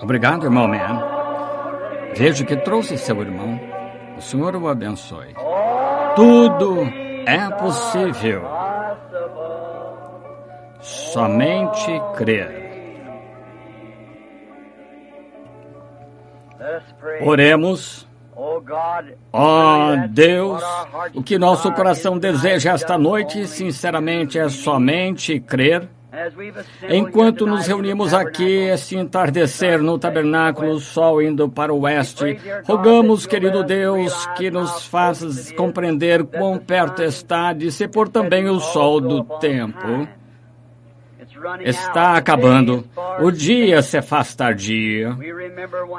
Obrigado, irmão Man. Vejo que trouxe seu irmão. O Senhor o abençoe. Tudo é possível. Somente crer. Oremos. Ó Deus, o que nosso coração deseja esta noite, sinceramente, é somente crer. Enquanto nos reunimos aqui, este entardecer no tabernáculo, o sol indo para o oeste, rogamos, querido Deus, que nos faças compreender quão perto está de se pôr também o sol do tempo. Está acabando. O dia se faz tardio.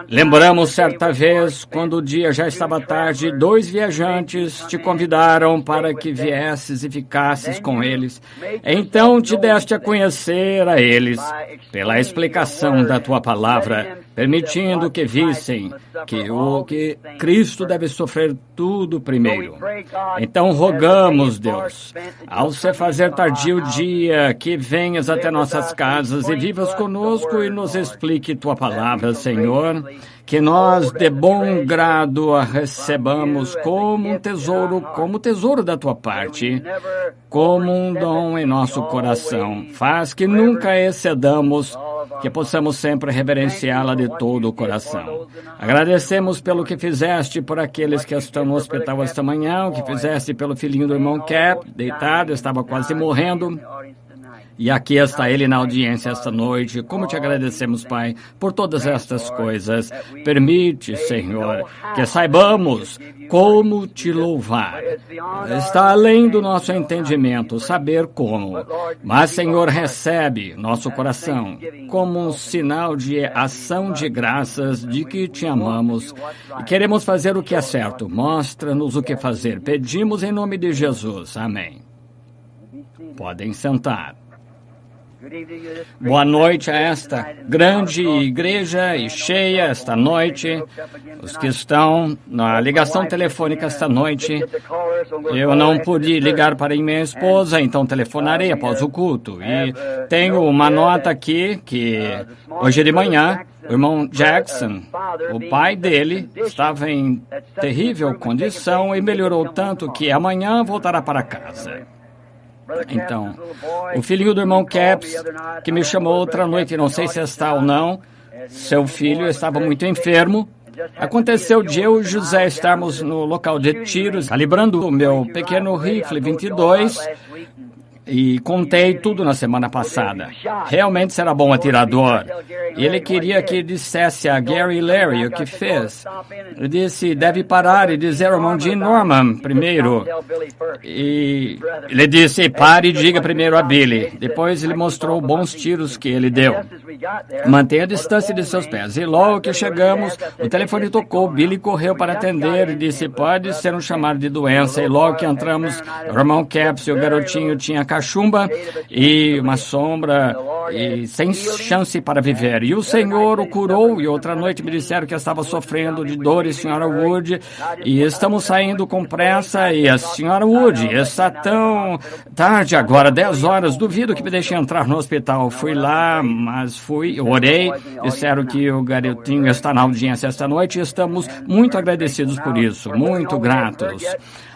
Lembramos certa vez, quando o dia já estava tarde, 2 viajantes te convidaram para que viesses e ficasses com eles. Então te deste a conhecer a eles, pela explicação da tua palavra, permitindo que vissem que Cristo deve sofrer tudo primeiro. Então rogamos, Deus, ao se fazer tardio o dia, que venhas até nossas casas e vivas conosco e nos explique tua palavra, Senhor, que nós de bom grado a recebamos como um tesouro, como tesouro da tua parte, como um dom em nosso coração. Faz que nunca excedamos, que possamos sempre reverenciá-la de todo o coração. Agradecemos pelo que fizeste por aqueles que estão no hospital esta manhã, o que fizeste pelo filhinho do irmão Cap, deitado, estava quase morrendo. E aqui está ele na audiência esta noite. Como te agradecemos, Pai, por todas estas coisas. Permite, Senhor, que saibamos como te louvar. Está além do nosso entendimento saber como. Mas, Senhor, recebe nosso coração como um sinal de ação de graças de que te amamos e queremos fazer o que é certo. Mostra-nos o que fazer. Pedimos em nome de Jesus. Amém. Podem sentar. Boa noite a esta grande igreja e cheia esta noite. Os que estão na ligação telefônica esta noite, eu não pude ligar para minha esposa, então telefonarei após o culto. E tenho uma nota aqui que hoje de manhã o irmão Jackson, o pai dele, estava em terrível condição e melhorou tanto que amanhã voltará para casa. Então, o filhinho do irmão Caps, que me chamou outra noite, não sei se está ou não, seu filho estava muito enfermo. Aconteceu de eu e José estarmos no local de tiros, calibrando o meu pequeno rifle 22, e contei tudo na semana passada. Realmente será bom atirador. E ele queria que dissesse a Gary e Larry o que fez. Ele disse, deve parar e dizer ao irmão Jim Norman primeiro. E ele disse, pare e diga primeiro a Billy. Depois ele mostrou bons tiros que ele deu. Mantenha a distância de seus pés. E logo que chegamos, o telefone tocou. Billy correu para atender e disse, pode ser um chamado de doença. E logo que entramos, o irmão Caps e o garotinho tinha cachumba e uma sombra e sem chance para viver. E o Senhor o curou, e outra noite me disseram que estava sofrendo de dores, senhora Wood, e estamos saindo com pressa, e a senhora Wood está tão tarde agora, 10 horas, duvido que me deixe entrar no hospital. Fui lá, mas orei, disseram que o garotinho está na audiência esta noite, e estamos muito agradecidos por isso, muito gratos.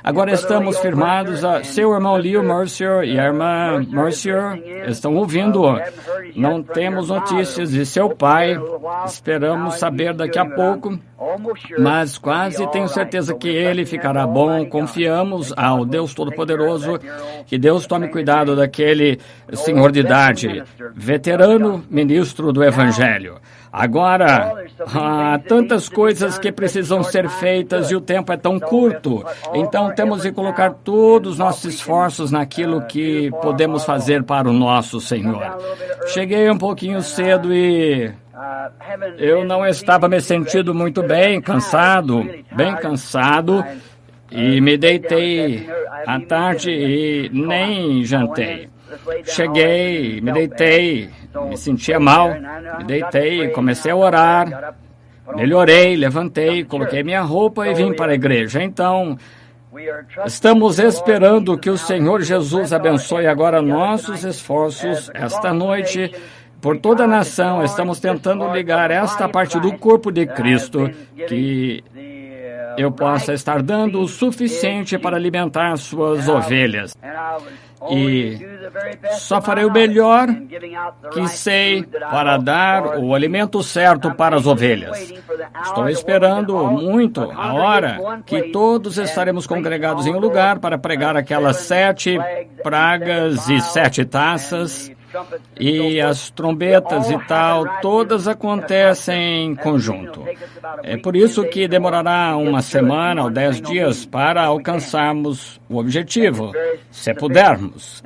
Agora estamos firmados, seu irmão Leo Mercier e a irmã Mercier estão ouvindo. Não temos notícias de seu pai, esperamos saber daqui a pouco, mas quase tenho certeza que ele ficará bom. Confiamos ao Deus Todo-Poderoso, que Deus tome cuidado daquele senhor de idade, veterano ministro do Evangelho. Agora, há tantas coisas que precisam ser feitas e o tempo é tão curto. Então, temos de colocar todos os nossos esforços naquilo que podemos fazer para o nosso Senhor. Cheguei um pouquinho cedo e eu não estava me sentindo muito bem, bem cansado, e me deitei à tarde e nem jantei. Cheguei, me deitei, me sentia mal, me deitei, comecei a orar, melhorei, levantei, coloquei minha roupa e vim para a igreja. Então, estamos esperando que o Senhor Jesus abençoe agora nossos esforços esta noite, por toda a nação, estamos tentando ligar esta parte do corpo de Cristo que eu possa estar dando o suficiente para alimentar suas ovelhas. E só farei o melhor que sei para dar o alimento certo para as ovelhas. Estou esperando muito a hora que todos estaremos congregados em um lugar para pregar aquelas 7 pragas e 7 taças. E as trombetas e tal, todas acontecem em conjunto. É por isso que demorará uma semana ou 10 dias para alcançarmos o objetivo, se pudermos.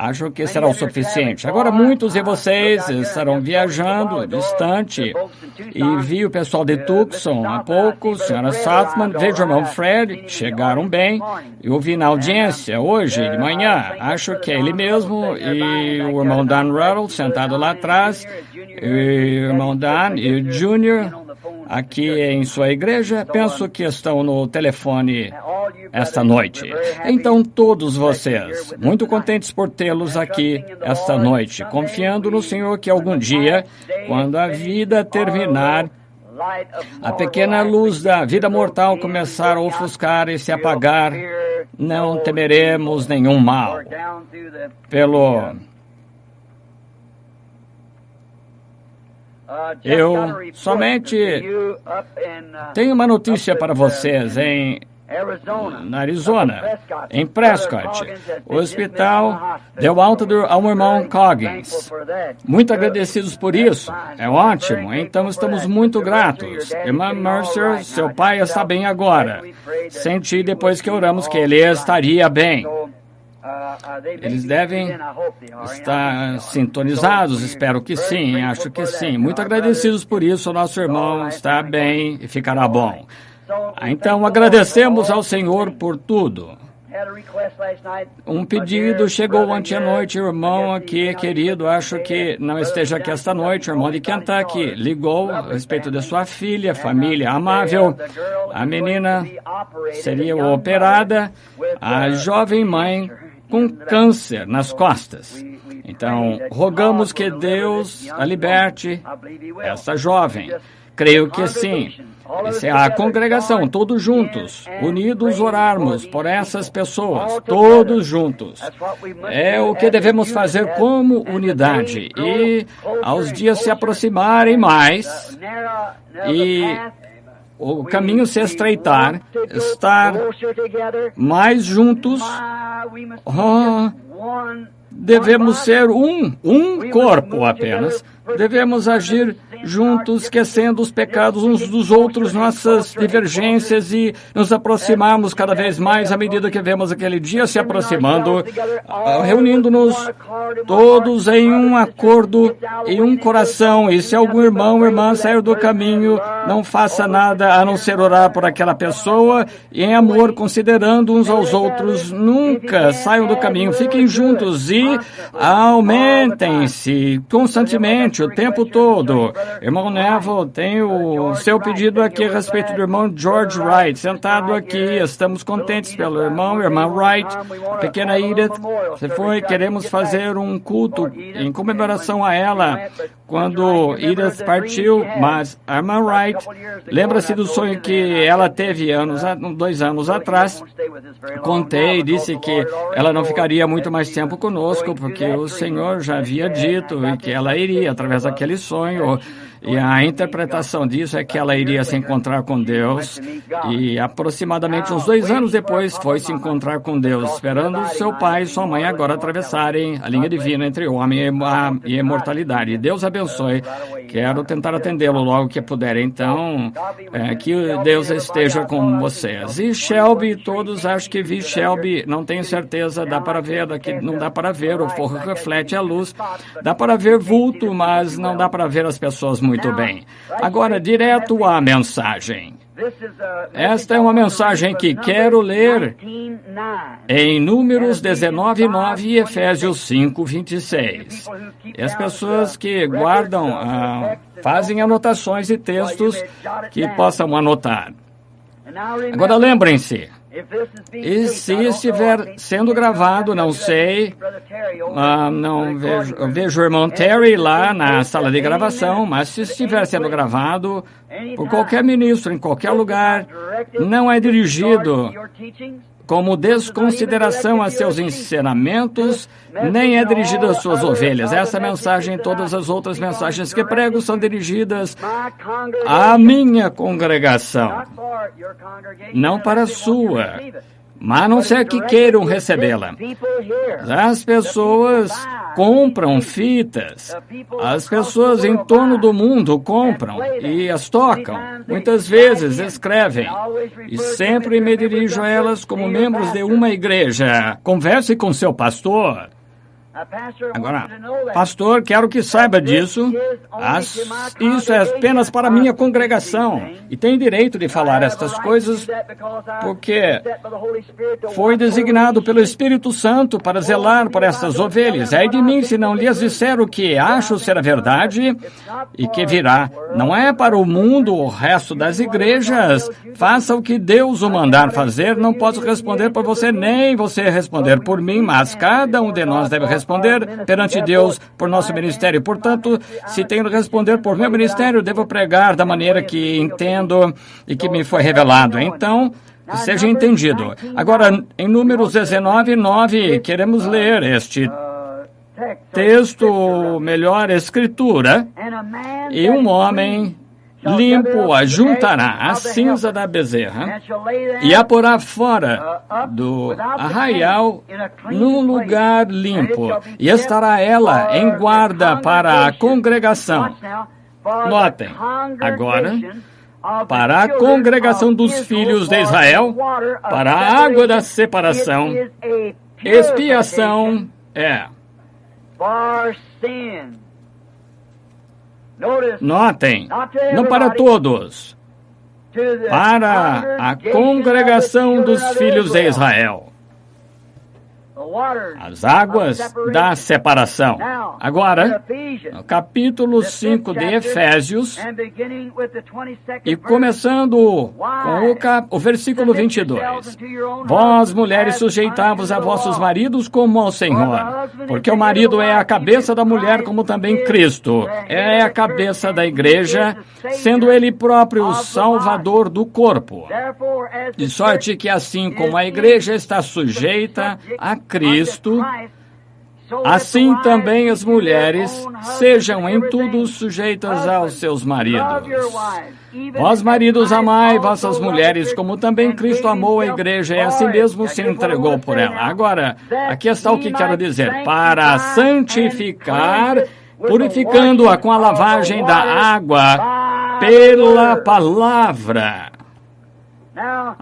Acho que será o suficiente. Agora, muitos de vocês estarão viajando distante e vi o pessoal de Tucson há pouco, senhora Southman, vejo o irmão Fred, chegaram bem. Eu vi na audiência hoje de manhã, acho que é ele mesmo, e o irmão Dan Ruddle sentado lá atrás, e o irmão Dan e o Junior aqui em sua igreja, penso que estão no telefone esta noite. Então, todos vocês, muito contentes por tê-los aqui esta noite, confiando no Senhor que algum dia, quando a vida terminar, a pequena luz da vida mortal começar a ofuscar e se apagar, não temeremos nenhum mal. Eu somente tenho uma notícia para vocês na Arizona, em Prescott. O hospital deu alta ao irmão Coggins. Muito agradecidos por isso. É ótimo. Então estamos muito gratos. Irmã Mercer, seu pai está bem agora. Senti depois que oramos que ele estaria bem. Eles devem estar sintonizados, espero que sim, acho que sim. Muito agradecidos por isso, o nosso irmão está bem e ficará bom. Então, agradecemos ao Senhor por tudo. Um pedido chegou ontem à noite, o irmão aqui, querido, acho que não esteja aqui esta noite, o irmão de Kentucky, ligou a respeito de sua filha, família amável. A menina seria operada, a jovem mãe com câncer nas costas. Então, rogamos que Deus a liberte, essa jovem. Creio que sim. Essa é a congregação, todos juntos, unidos orarmos por essas pessoas, todos juntos. É o que devemos fazer como unidade. E aos dias se aproximarem mais e o caminho se estreitar, estar mais juntos, devemos ser um corpo apenas. Devemos agir juntos, esquecendo os pecados uns dos outros, nossas divergências e nos aproximarmos cada vez mais à medida que vemos aquele dia se aproximando, reunindo-nos todos em um acordo, em um coração. E se algum irmão ou irmã sair do caminho, não faça nada a não ser orar por aquela pessoa e em amor, considerando uns aos outros. Nunca saiam do caminho, fiquem juntos e aumentem-se constantemente, o tempo todo. Irmão Neville, tem o seu pedido aqui a respeito do irmão George Wright, sentado aqui. Estamos contentes pelo irmão e irmã Wright. A pequena Edith, queremos fazer um culto em comemoração a ela quando Edith partiu, mas a irmã Wright lembra-se do sonho que ela teve 2 anos atrás. Contei e disse que ela não ficaria muito mais tempo conosco, porque o Senhor já havia dito e que ela iria através daquele sonho. E a interpretação disso é que ela iria se encontrar com Deus e aproximadamente uns 2 anos depois foi se encontrar com Deus, esperando seu pai e sua mãe agora atravessarem a linha divina entre o homem e a imortalidade. Deus abençoe. Quero tentar atendê-lo logo que puder. Então, que Deus esteja com vocês. E Shelby, todos acho que vi Shelby, não tenho certeza, dá para ver, daqui não dá para ver, o forro reflete a luz. Dá para ver vulto, mas não dá para ver as pessoas muito bem. Agora, direto à mensagem. Esta é uma mensagem que quero ler em Números 19:9 e Efésios 5:26. E as pessoas que guardam, fazem anotações e textos que possam anotar. Agora lembrem-se, E se estiver sendo gravado, não sei, não vejo, eu vejo o irmão Terry lá na sala de gravação, mas se estiver sendo gravado por qualquer ministro, em qualquer lugar, não é dirigido como desconsideração a seus ensinamentos, nem é dirigido às suas ovelhas. Essa mensagem e todas as outras mensagens que prego são dirigidas à minha congregação, não para a sua, mas a não ser que queiram recebê-la. As pessoas compram fitas, as pessoas em torno do mundo compram e as tocam. Muitas vezes escrevem, e sempre me dirijo a elas como membros de uma igreja. Converse com seu pastor. Agora, pastor, quero que saiba disso. Isso é apenas para a minha congregação. E tem direito de falar estas coisas porque foi designado pelo Espírito Santo para zelar por estas ovelhas. Ai de mim se não lhes disser o que acho ser a verdade e que virá. Não é para o mundo, o resto das igrejas. Faça o que Deus o mandar fazer. Não posso responder por você, nem você responder por mim, mas cada um de nós deve responder perante Deus por nosso ministério. Portanto, se tenho de responder por meu ministério, devo pregar da maneira que entendo e que me foi revelado. Então, que seja entendido. Agora, em Números 19:9, queremos ler este texto, melhor escritura, e um homem limpo ajuntará a cinza da bezerra e a porá fora do arraial num lugar limpo, e estará ela em guarda para a congregação. Notem, agora, para a congregação dos filhos de Israel, para a água da separação, expiação é. Notem, não para todos, para a congregação dos filhos de Israel. As águas da separação. Agora, no capítulo 5 de Efésios, e começando com o versículo 22. Vós, mulheres, sujeitai-vos a vossos maridos como ao Senhor, porque o marido é a cabeça da mulher, como também Cristo é a cabeça da igreja, sendo ele próprio o salvador do corpo. De sorte que assim como a igreja está sujeita a Cristo, assim também as mulheres sejam em tudo sujeitas aos seus maridos. Vós, maridos, amai vossas mulheres, como também Cristo amou a igreja e a si mesmo se entregou por ela. Agora, aqui está o que quero dizer. Para santificar, purificando-a com a lavagem da água pela palavra.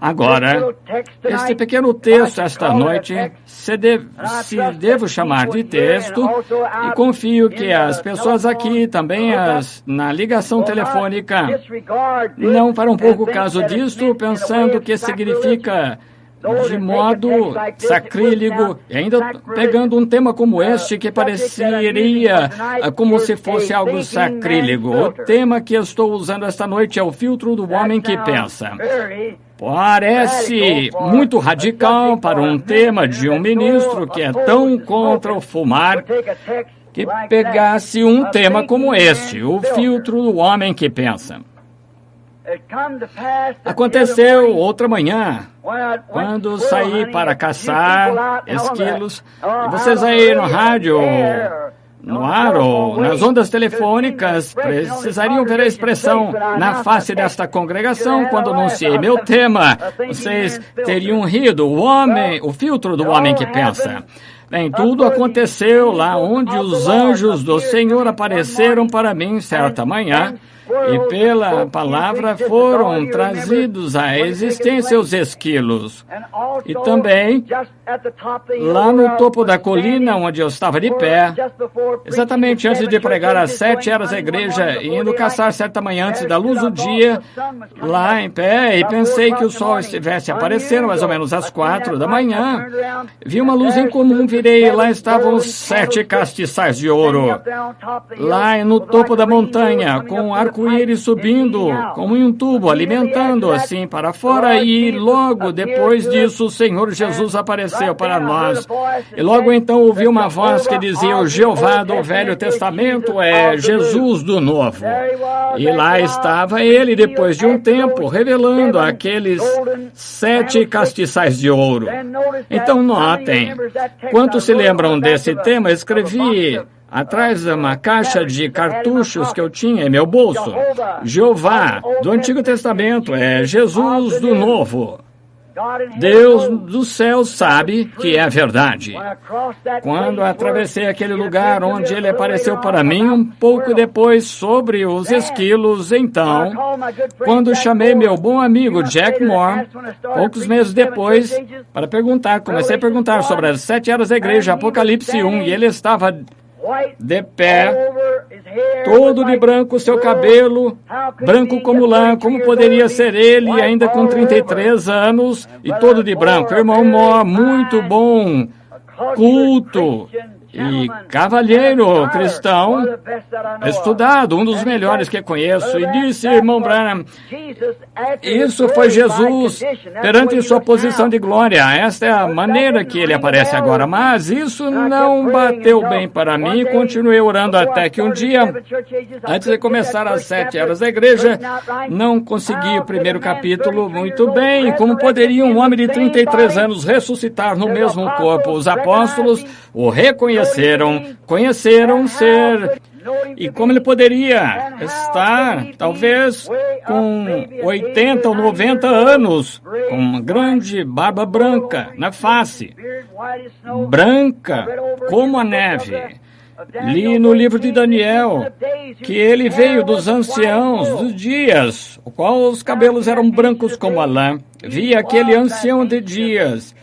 Agora, este pequeno texto esta noite, se devo chamar de texto, e confio que as pessoas aqui, também na ligação telefônica, não farão pouco caso disto, pensando que significa de modo sacrílego, e ainda pegando um tema como este, que pareceria como se fosse algo sacrílego. O tema que estou usando esta noite é o filtro do homem que pensa. Parece muito radical para um tema de um ministro que é tão contra o fumar, que pegasse um tema como este, o filtro do homem que pensa. Aconteceu outra manhã, quando saí para caçar esquilos, e vocês aí no rádio, no ar ou nas ondas telefônicas precisariam ver a expressão na face desta congregação quando anunciei meu tema. Vocês teriam rido, o filtro do homem que pensa. Bem, tudo aconteceu lá onde os anjos do Senhor apareceram para mim certa manhã, e pela palavra foram trazidos à existência os esquilos. E também, lá no topo da colina onde eu estava de pé, exatamente antes de pregar às 7 horas da igreja, e indo caçar certa manhã antes da luz do dia, lá em pé, e pensei que o sol estivesse aparecendo mais ou menos às 4 da manhã, vi uma luz incomum, virei, e lá estavam os 7 castiçais de ouro, lá no topo da montanha, com um arco arco-íris subindo como em um tubo, alimentando assim para fora, e logo depois disso o Senhor Jesus apareceu para nós. E logo então ouvi uma voz que dizia: o Jeová do Velho Testamento é Jesus do Novo. E lá estava ele, depois de um tempo, revelando aqueles 7 castiçais de ouro. Então notem, quantos se lembram desse tema? Escrevi atrás de uma caixa de cartuchos que eu tinha em meu bolso: Jeová do Antigo Testamento é Jesus do Novo. Deus do céu sabe que é verdade. Quando atravessei aquele lugar onde ele apareceu para mim, um pouco depois, sobre os esquilos, então, quando chamei meu bom amigo Jack Moore, poucos meses depois, para perguntar, comecei a perguntar sobre as 7 eras da igreja, Apocalipse 1, e ele estava de pé, todo de branco, seu cabelo branco como lã. Como poderia ser ele, ainda com 33 anos, e todo de branco? Irmão Moore, muito bom, culto e cavalheiro cristão, estudado, um dos melhores que conheço, e disse: irmão Branham, isso foi Jesus perante sua posição de glória. Esta é a maneira que ele aparece agora. Mas isso não bateu bem para mim. Continuei orando até que um dia, antes de começar as 7 eras da igreja, não consegui o primeiro capítulo muito bem. Como poderia um homem de 33 anos ressuscitar no mesmo corpo? Os apóstolos o conheceram ser, e como ele poderia estar, talvez, com 80 ou 90 anos, com uma grande barba branca na face, branca como a neve. Li no livro de Daniel que ele veio dos anciãos dos dias, o qual os cabelos eram brancos como a lã. Vi aquele ancião de dias,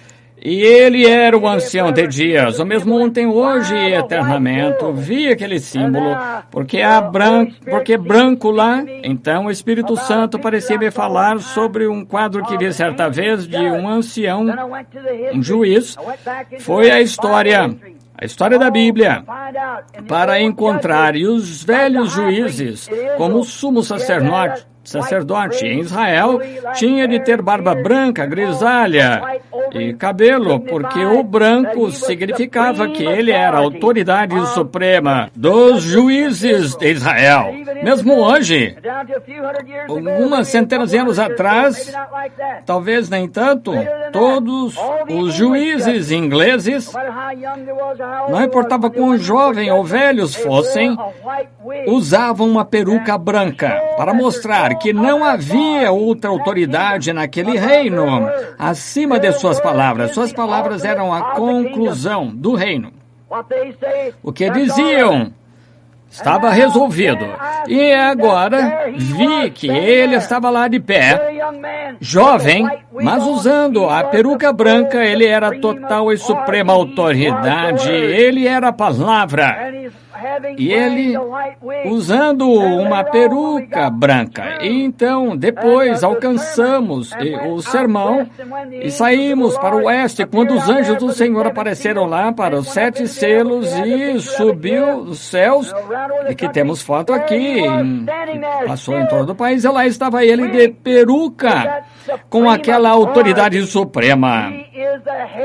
e ele era o ancião de dias, o mesmo ontem, hoje e eternamente. Vi aquele símbolo, porque branco lá. Então o Espírito Santo parecia me falar sobre um quadro que vi certa vez de um ancião, um juiz. Foi a história da Bíblia, para encontrar, e os velhos juízes, como o sumo sacerdote em Israel, tinha de ter barba branca, grisalha e cabelo, porque o branco significava que ele era a autoridade suprema dos juízes de Israel. Mesmo hoje, algumas centenas de anos atrás, talvez nem tanto, todos os juízes ingleses, não importava quão jovem ou velhos fossem, usavam uma peruca branca para mostrar que não havia outra autoridade naquele reino acima de suas palavras. Suas palavras eram a conclusão do reino. O que diziam estava resolvido. E agora vi que ele estava lá de pé, jovem, mas usando a peruca branca. Ele era a total e suprema autoridade. Ele era a palavra. E ele usando uma peruca branca. E então, depois, alcançamos o sermão e saímos para o oeste, quando os anjos do Senhor apareceram lá para os 7 selos e subiu os céus, e que temos foto aqui, passou em todo o país, e lá estava ele de peruca, com aquela autoridade suprema.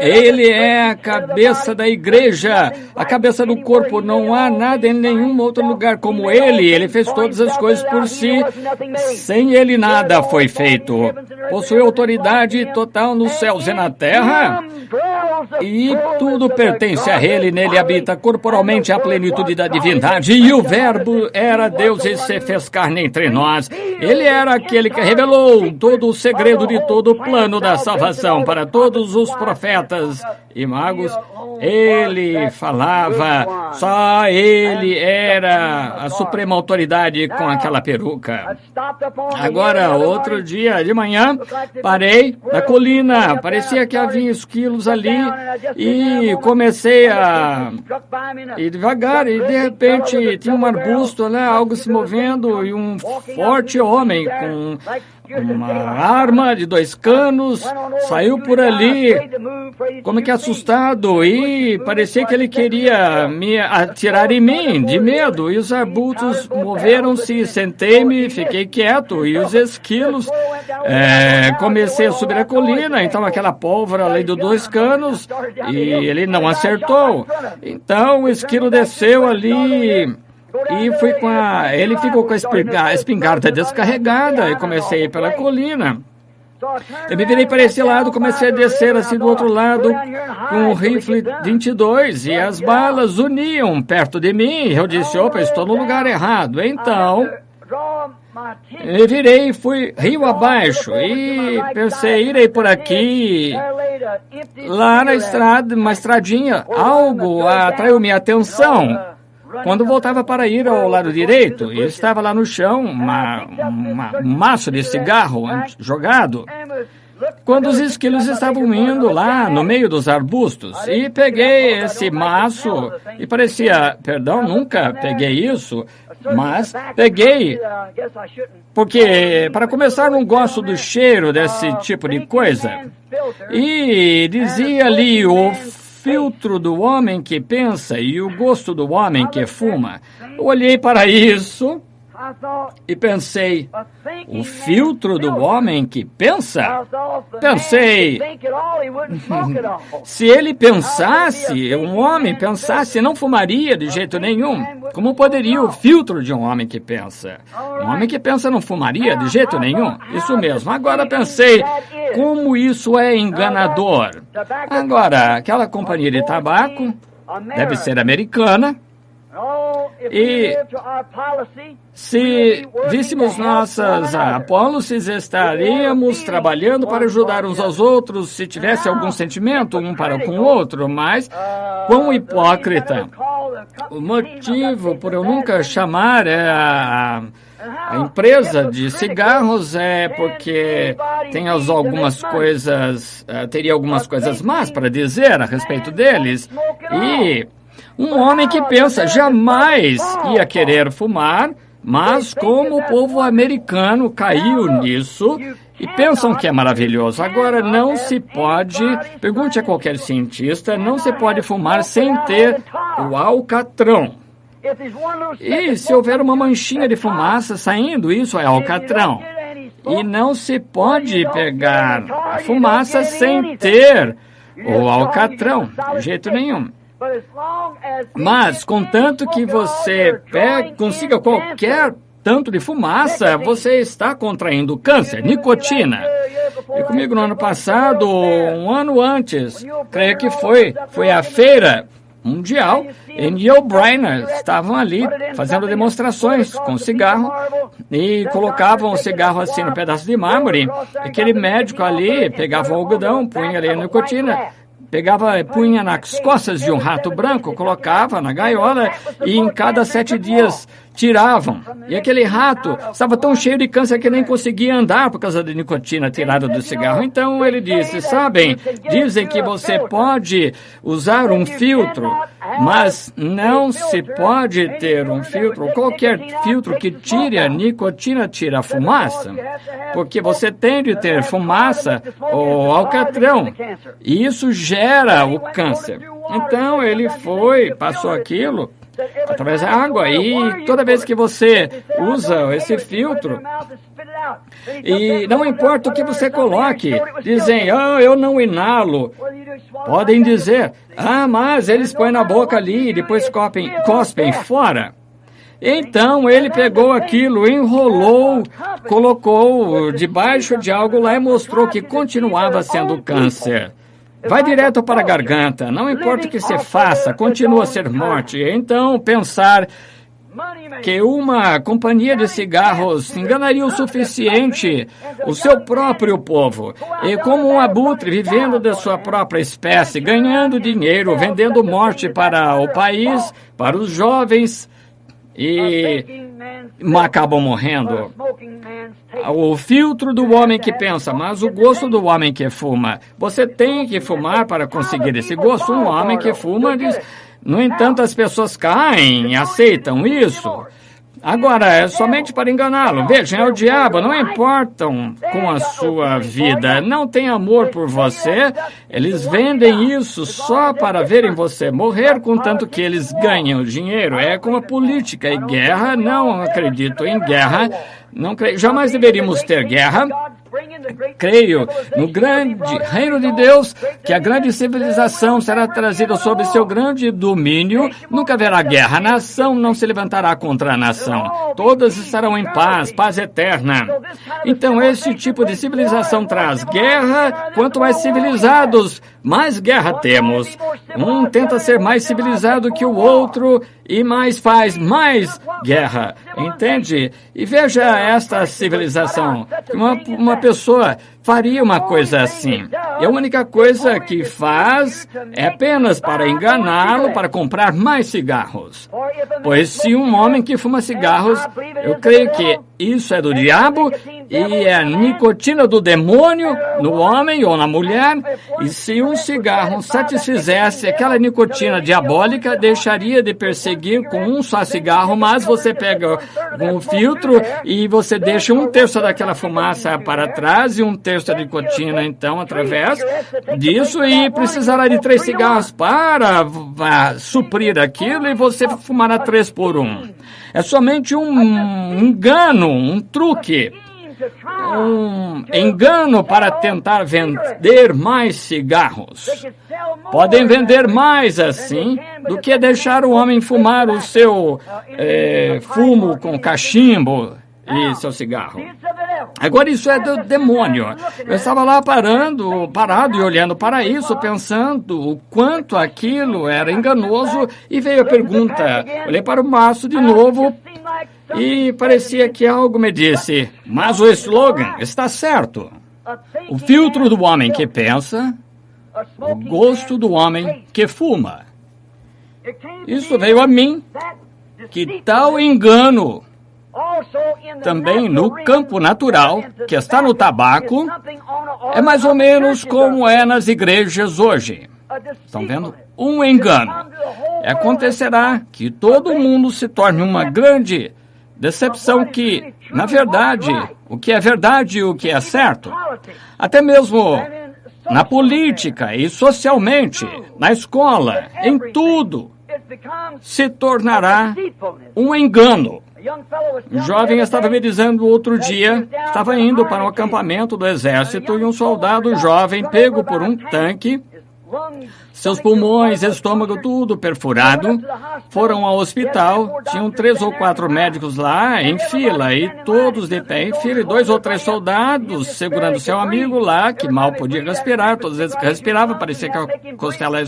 Ele é a cabeça da igreja, a cabeça do corpo. Não há nada em nenhum outro lugar como ele. Ele fez todas as coisas por si. Sem ele nada foi feito. Possui autoridade total nos céus e na terra. E tudo pertence a ele. Nele habita corporalmente a plenitude da divindade. E o Verbo era Deus e se fez carne entre nós. Ele era aquele que revelou todo o segredo de todo o plano da salvação para todos os profetas e magos. Ele falava, só ele era a suprema autoridade com aquela peruca. Agora, outro dia de manhã, parei na colina, parecia que havia esquilos ali, e comecei a ir devagar, e de repente tinha um arbusto, né, algo se movendo, e um forte homem com uma arma de 2 canos saiu por ali, como que assustado e parecia que ele queria me atirar em mim, de medo. E os arbustos moveram-se, sentei-me, fiquei quieto. E os esquilos, comecei a subir a colina, então aquela pólvora ali dos 2 canos, e ele não acertou. Então o esquilo desceu ali e ele ficou com a espingarda descarregada e comecei a ir pela colina. Eu me virei para esse lado, comecei a descer assim do outro lado com o rifle 22 e as balas uniam perto de mim. Eu disse, opa, estou no lugar errado. Então, eu virei e fui rio abaixo e pensei, irei por aqui. Lá na estrada, uma estradinha, algo atraiu minha atenção. Quando voltava para ir ao lado direito, estava lá no chão um maço de cigarro jogado. Quando os esquilos estavam indo lá no meio dos arbustos, e peguei esse maço, e parecia, perdão, nunca peguei isso, mas peguei, porque, para começar, não gosto do cheiro desse tipo de coisa. E dizia ali, o filtro do homem que pensa e o gosto do homem que fuma. Eu olhei para isso e pensei, o filtro do homem que pensa? Pensei, se ele pensasse, um homem pensasse, não fumaria de jeito nenhum. Como poderia o filtro de um homem que pensa? Um homem que pensa não fumaria de jeito nenhum. Isso mesmo. Agora pensei, como isso é enganador. Agora, aquela companhia de tabaco deve ser americana. E se víssemos nossas apólices, estaríamos trabalhando para ajudar uns aos outros, se tivesse algum sentimento um para com o outro, mas quão hipócrita. O motivo por eu nunca chamar a empresa de cigarros é porque teria algumas coisas más para dizer a respeito deles. E um homem que pensa jamais ia querer fumar, mas como o povo americano caiu nisso e pensam que é maravilhoso. Agora, não se pode, pergunte a qualquer cientista, não se pode fumar sem ter o alcatrão. E se houver uma manchinha de fumaça saindo, isso é alcatrão. E não se pode pegar a fumaça sem ter o alcatrão, de jeito nenhum. Mas, contanto que você consiga qualquer tanto de fumaça, você está contraindo câncer, nicotina. E comigo no ano passado, um ano antes, creio que foi a feira mundial, e Neil Brenner estavam ali fazendo demonstrações com cigarro e colocavam o cigarro assim no pedaço de mármore. Aquele médico ali pegava o algodão, punha ali a nicotina, punha nas costas de um rato branco, colocava na gaiola e em cada 7 dias tiravam. E aquele rato estava tão cheio de câncer que nem conseguia andar por causa da nicotina tirada do cigarro. Então ele disse, sabem, dizem que você pode usar um filtro, mas não se pode ter um filtro, qualquer filtro que tire a nicotina tira a fumaça, porque você tem de ter fumaça ou alcatrão, e isso gera o câncer. Então ele passou aquilo através da água, e toda vez que você usa esse filtro, e não importa o que você coloque, dizem, eu não inalo, podem dizer, mas eles põem na boca ali e depois cospem fora. Então ele pegou aquilo, enrolou, colocou debaixo de algo lá e mostrou que continuava sendo câncer. Vai direto para a garganta, não importa o que você faça, continua a ser morte. Então, pensar que uma companhia de cigarros enganaria o suficiente o seu próprio povo, e como um abutre vivendo da sua própria espécie, ganhando dinheiro, vendendo morte para o país, para os jovens, e acabam morrendo. O filtro do homem que pensa, mas o gosto do homem que fuma. Você tem que fumar para conseguir esse gosto. Um homem que fuma diz... No entanto, as pessoas caem e aceitam isso. Agora, é somente para enganá-lo. Vejam, é o diabo, não importam com a sua vida, não tem amor por você. Eles vendem isso só para verem você morrer, contanto que eles ganham dinheiro. É como a política e guerra, não acredito em guerra. Não creio, jamais deveríamos ter guerra. Creio no grande reino de Deus, que a grande civilização será trazida sob seu grande domínio. Nunca haverá guerra. A nação não se levantará contra a nação. Todas estarão em paz, paz eterna. Então, esse tipo de civilização traz guerra. Quanto mais civilizados, mais guerra temos. Um tenta ser mais civilizado que o outro e mais faz mais guerra. Entende? E veja esta civilização. Uma pessoa faria uma coisa assim. E a única coisa que faz é apenas para enganá-lo, para comprar mais cigarros. Pois se um homem que fuma cigarros, eu creio que isso é do diabo e é a nicotina do demônio no homem ou na mulher. E se um cigarro satisfizesse aquela nicotina diabólica, deixaria de perseguir com um só cigarro, mas você pega um filtro e você deixa um terço daquela fumaça para trás e um terço da nicotina, então, através disso, e precisará de 3 cigarros para suprir aquilo e você fumará 3 por 1. É somente um engano, um truque. Um engano para tentar vender mais cigarros. Podem vender mais assim do que deixar o homem fumar o seu fumo com cachimbo e seu cigarro. Agora isso é do demônio. Eu estava lá parado e olhando para isso, pensando o quanto aquilo era enganoso, e veio a pergunta. Olhei para o maço de novo e parecia que algo me disse, mas o slogan está certo. O filtro do homem que pensa, o gosto do homem que fuma. Isso veio a mim, que tal engano também no campo natural, que está no tabaco, é mais ou menos como é nas igrejas hoje. Estão vendo? Um engano. Acontecerá que todo mundo se torne uma grande decepção que, na verdade, o que é verdade e o que é certo, até mesmo na política e socialmente, na escola, em tudo, se tornará um engano. Um jovem estava me dizendo outro dia, estava indo para um acampamento do exército e um soldado jovem pego por um tanque, seus pulmões, estômago, tudo perfurado, foram ao hospital, tinham 3 ou 4 médicos lá em fila, e todos de pé em fila, e 2 ou 3 soldados segurando seu amigo lá, que mal podia respirar, todas as vezes que respirava, parecia que a costela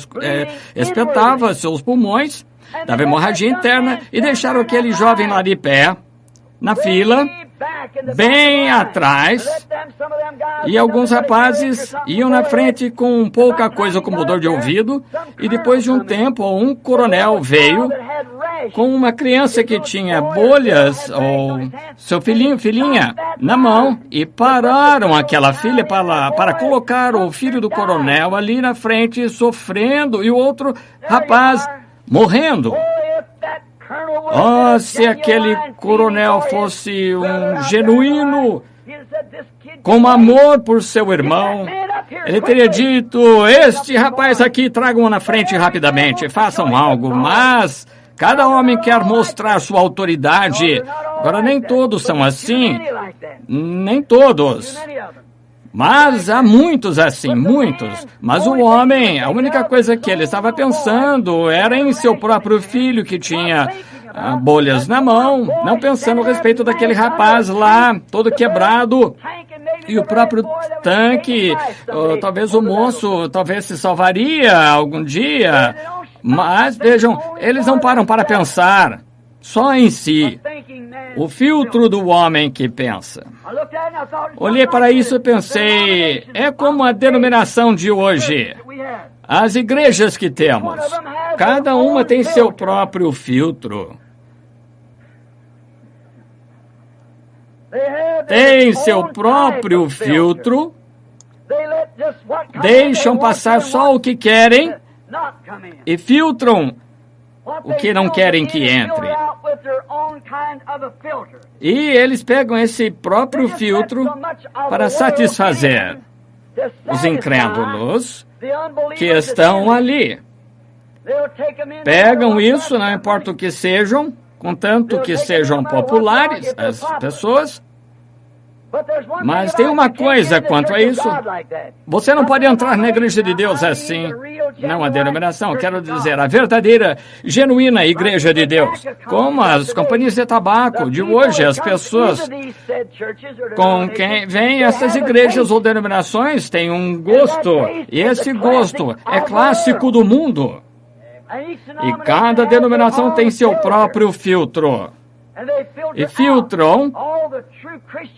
espetava seus pulmões, dava hemorragia interna, e deixaram aquele jovem lá de pé, na fila, bem atrás, e alguns rapazes iam na frente com pouca coisa como dor de ouvido, e depois de um tempo, um coronel veio com uma criança que tinha bolhas, ou seu filhinha, na mão, e pararam aquela filha para colocar o filho do coronel ali na frente, sofrendo, e o outro rapaz morrendo. Oh, se aquele coronel fosse um genuíno, com amor por seu irmão, ele teria dito, este rapaz aqui, tragam-o na frente rapidamente, façam algo, mas cada homem quer mostrar sua autoridade. Agora, nem todos são assim, nem todos. Mas há muitos assim, muitos. Mas o homem, a única coisa que ele estava pensando era em seu próprio filho, que tinha bolhas na mão, não pensando a respeito daquele rapaz lá, todo quebrado. E o próprio tanque, talvez o moço, talvez se salvaria algum dia. Mas, vejam, eles não param para pensar só em si. O filtro do homem que pensa. Olhei para isso e pensei, é como a denominação de hoje. As igrejas que temos, cada uma tem seu próprio filtro. Tem seu próprio filtro. Deixam passar só o que querem e filtram o que não querem que entre. E eles pegam esse próprio filtro para satisfazer os incrédulos que estão ali. Pegam isso, não importa o que sejam, contanto que sejam populares as pessoas. Mas tem uma coisa quanto a isso. Você não pode entrar na igreja de Deus assim. Não a denominação, quero dizer, a verdadeira, genuína igreja de Deus. Como as companhias de tabaco de hoje, as pessoas com quem vêm essas igrejas ou denominações têm um gosto. E esse gosto é clássico do mundo. E cada denominação tem seu próprio filtro. E filtram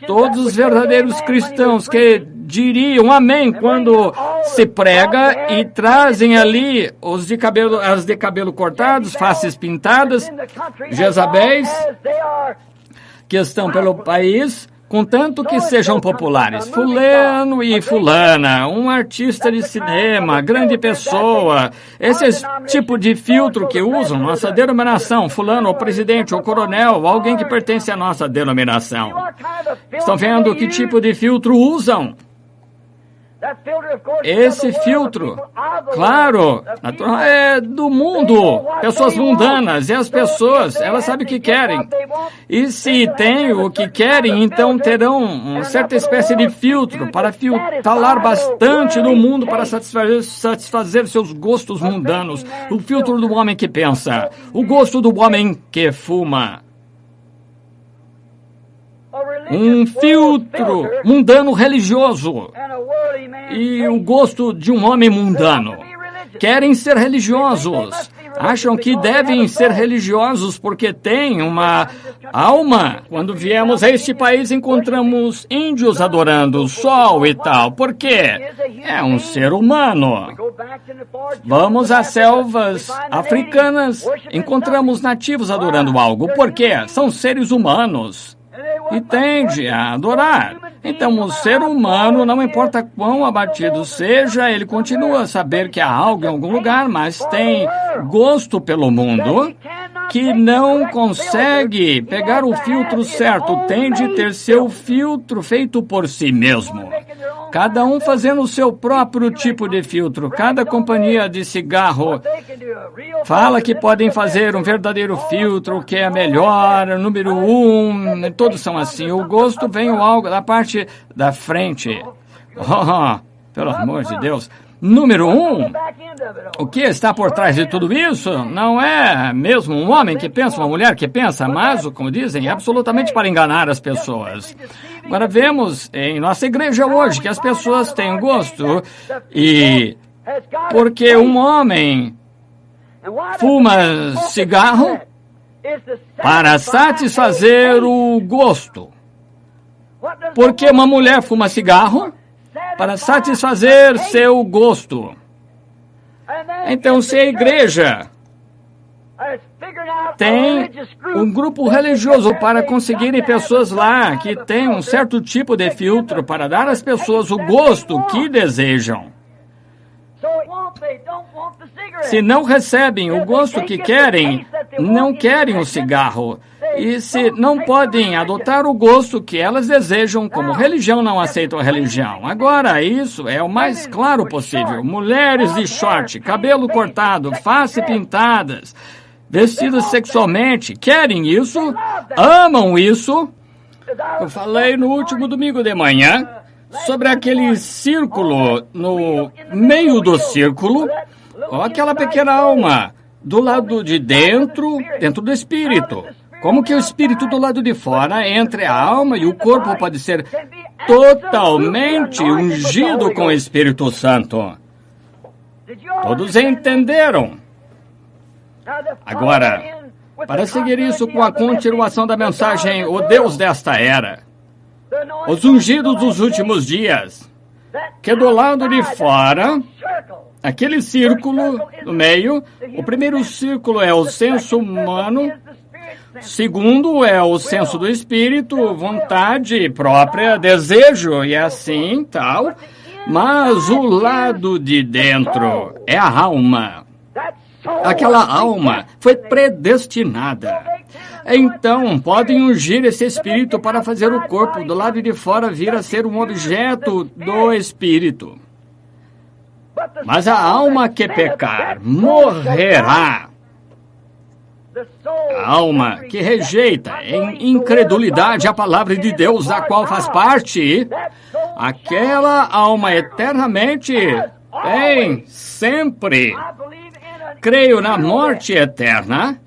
todos os verdadeiros cristãos que diriam amém quando se prega e trazem ali as de cabelo cortados, faces pintadas, Jezabéis, que estão pelo país, contanto que sejam populares. Fulano e fulana, um artista de cinema, grande pessoa. Esse é o tipo de filtro que usam nossa denominação. Fulano, o presidente, o coronel, alguém que pertence à nossa denominação. Estão vendo que tipo de filtro usam? Esse filtro, claro, é do mundo, pessoas mundanas, e as pessoas, elas sabem o que querem. E se têm o que querem, então terão uma certa espécie de filtro para filtrar bastante do mundo para satisfazer seus gostos mundanos. O filtro do homem que pensa, o gosto do homem que fuma. Um filtro mundano religioso e o gosto de um homem mundano. Querem ser religiosos. Acham que devem ser religiosos porque têm uma alma. Quando viemos a este país, encontramos índios adorando o sol e tal. Por quê? É um ser humano. Vamos às selvas africanas, encontramos nativos adorando algo. Por quê? São seres humanos. E tende a adorar. Então, o ser humano, não importa quão abatido seja, ele continua a saber que há algo em algum lugar, mas tem gosto pelo mundo, que não consegue pegar o filtro certo, tem de ter seu filtro feito por si mesmo. Cada um fazendo o seu próprio tipo de filtro. Cada companhia de cigarro fala que podem fazer um verdadeiro filtro, que é melhor, número 1, todos são assim. O gosto vem algo da parte da frente. Oh, pelo amor de Deus. Número 1, o que está por trás de tudo isso não é mesmo um homem que pensa, uma mulher que pensa, mas, como dizem, absolutamente para enganar as pessoas. Agora vemos em nossa igreja hoje que as pessoas têm gosto e porque um homem fuma cigarro para satisfazer o gosto. Porque uma mulher fuma cigarro para satisfazer seu gosto. Então, se a igreja tem um grupo religioso para conseguirem pessoas lá que têm um certo tipo de filtro para dar às pessoas o gosto que desejam, se não recebem o gosto que querem, não querem o cigarro. E se não podem adotar o gosto que elas desejam, como religião não aceita a religião. Agora, isso é o mais claro possível. Mulheres de short, cabelo cortado, face pintadas, vestidas sexualmente, querem isso, amam isso. Eu falei no último domingo de manhã sobre aquele círculo, no meio do círculo, aquela pequena alma, do lado de dentro do espírito. Como que o espírito do lado de fora, entre a alma e o corpo, pode ser totalmente ungido com o Espírito Santo? Todos entenderam? Agora, para seguir isso com a continuação da mensagem, o Deus desta era, os ungidos dos últimos dias, que do lado de fora, aquele círculo no meio, o primeiro círculo é o senso humano, segundo é o senso do espírito, vontade própria, desejo e assim tal. Mas o lado de dentro é a alma. Aquela alma foi predestinada Então, podem ungir esse espírito para fazer o corpo do lado de fora vir a ser um objeto do espírito. Mas a alma que pecar morrerá. A alma que rejeita em incredulidade a palavra de Deus, da qual faz parte, aquela alma eternamente tem sempre. Creio na morte eterna,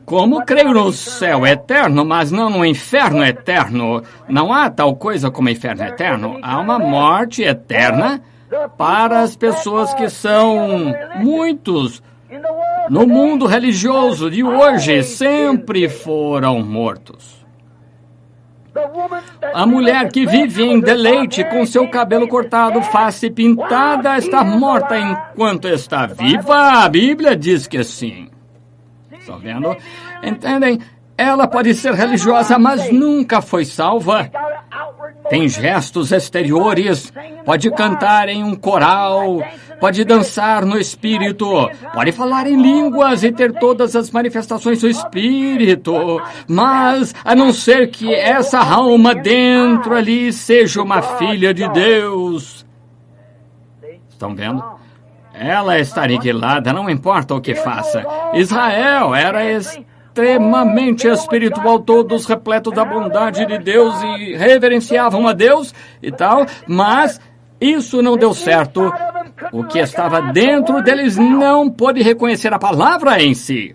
como creio no céu eterno, mas não no inferno eterno. Não há tal coisa como inferno eterno. Há uma morte eterna para as pessoas que são muitos no mundo religioso de hoje, sempre foram mortos. A mulher que vive em deleite com seu cabelo cortado, face pintada, está morta enquanto está viva. A Bíblia diz que sim. Estão vendo? Entendem? Ela pode ser religiosa, mas nunca foi salva. Tem gestos exteriores, pode cantar em um coral, pode dançar no espírito, pode falar em línguas e ter todas as manifestações do espírito, mas a não ser que essa alma dentro ali seja uma filha de Deus. Estão vendo? Ela está aniquilada, não importa o que faça. Israel era extremamente espiritual, todos repletos da bondade de Deus e reverenciavam a Deus e tal, mas isso não deu certo. O que estava dentro deles não pôde reconhecer a palavra em si.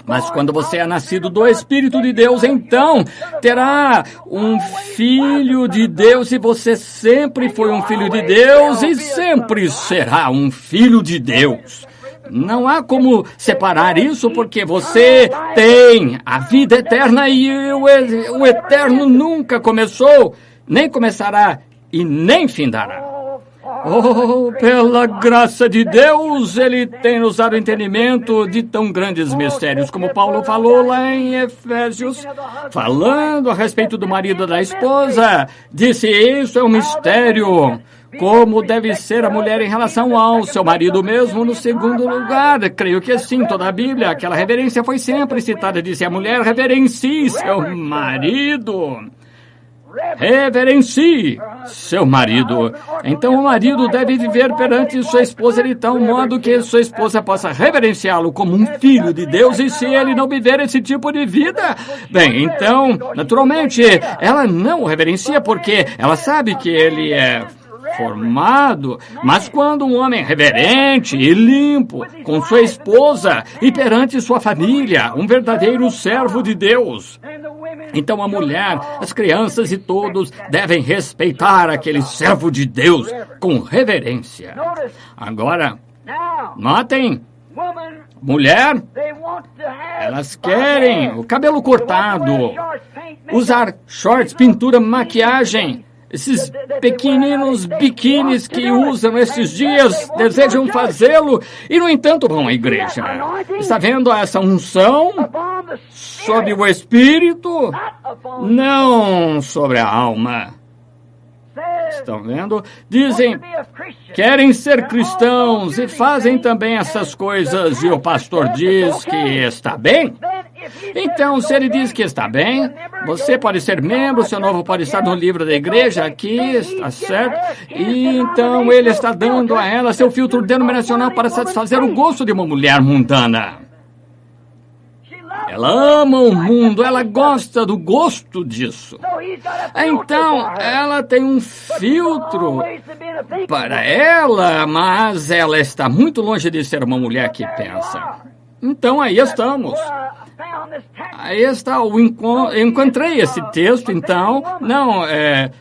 Mas quando você é nascido do Espírito de Deus, então terá um filho de Deus, e você sempre foi um filho de Deus e sempre será um filho de Deus. Não há como separar isso, porque você tem a vida eterna e o eterno nunca começou, nem começará e nem findará. Oh, pela graça de Deus, Ele tem nos dado entendimento de tão grandes mistérios, como Paulo falou lá em Efésios, falando a respeito do marido e da esposa, disse: isso é um mistério. Como deve ser a mulher em relação ao seu marido mesmo no segundo lugar? Creio que sim, toda a Bíblia, aquela reverência foi sempre citada, disse: a mulher reverencie seu marido. Reverencie seu marido. Então o marido deve viver perante sua esposa de tal modo que sua esposa possa reverenciá-lo como um filho de Deus, e se ele não viver esse tipo de vida, bem, então, naturalmente, ela não o reverencia porque ela sabe que ele é formado, mas quando um homem reverente e limpo com sua esposa e perante sua família, um verdadeiro servo de Deus, então a mulher, as crianças e todos devem respeitar aquele servo de Deus com reverência. Agora, notem, mulher, elas querem o cabelo cortado, usar shorts, pintura, maquiagem. Esses pequeninos biquínis que usam esses dias desejam fazê-lo e, no entanto, vão à igreja. Está vendo essa unção sobre o espírito? Não sobre a alma. Estão vendo? Dizem, querem ser cristãos e fazem também essas coisas, e o pastor diz que está bem. Então, se ele diz que está bem, você pode ser membro, seu nome pode estar no livro da igreja, aqui, está certo? E então ele está dando a ela seu filtro denominacional para satisfazer o gosto de uma mulher mundana. Ela ama o mundo, ela gosta do gosto disso. Então, ela tem um filtro para ela, mas ela está muito longe de ser uma mulher que pensa. Então, aí estamos. Aí está, eu encontrei esse texto, então, não é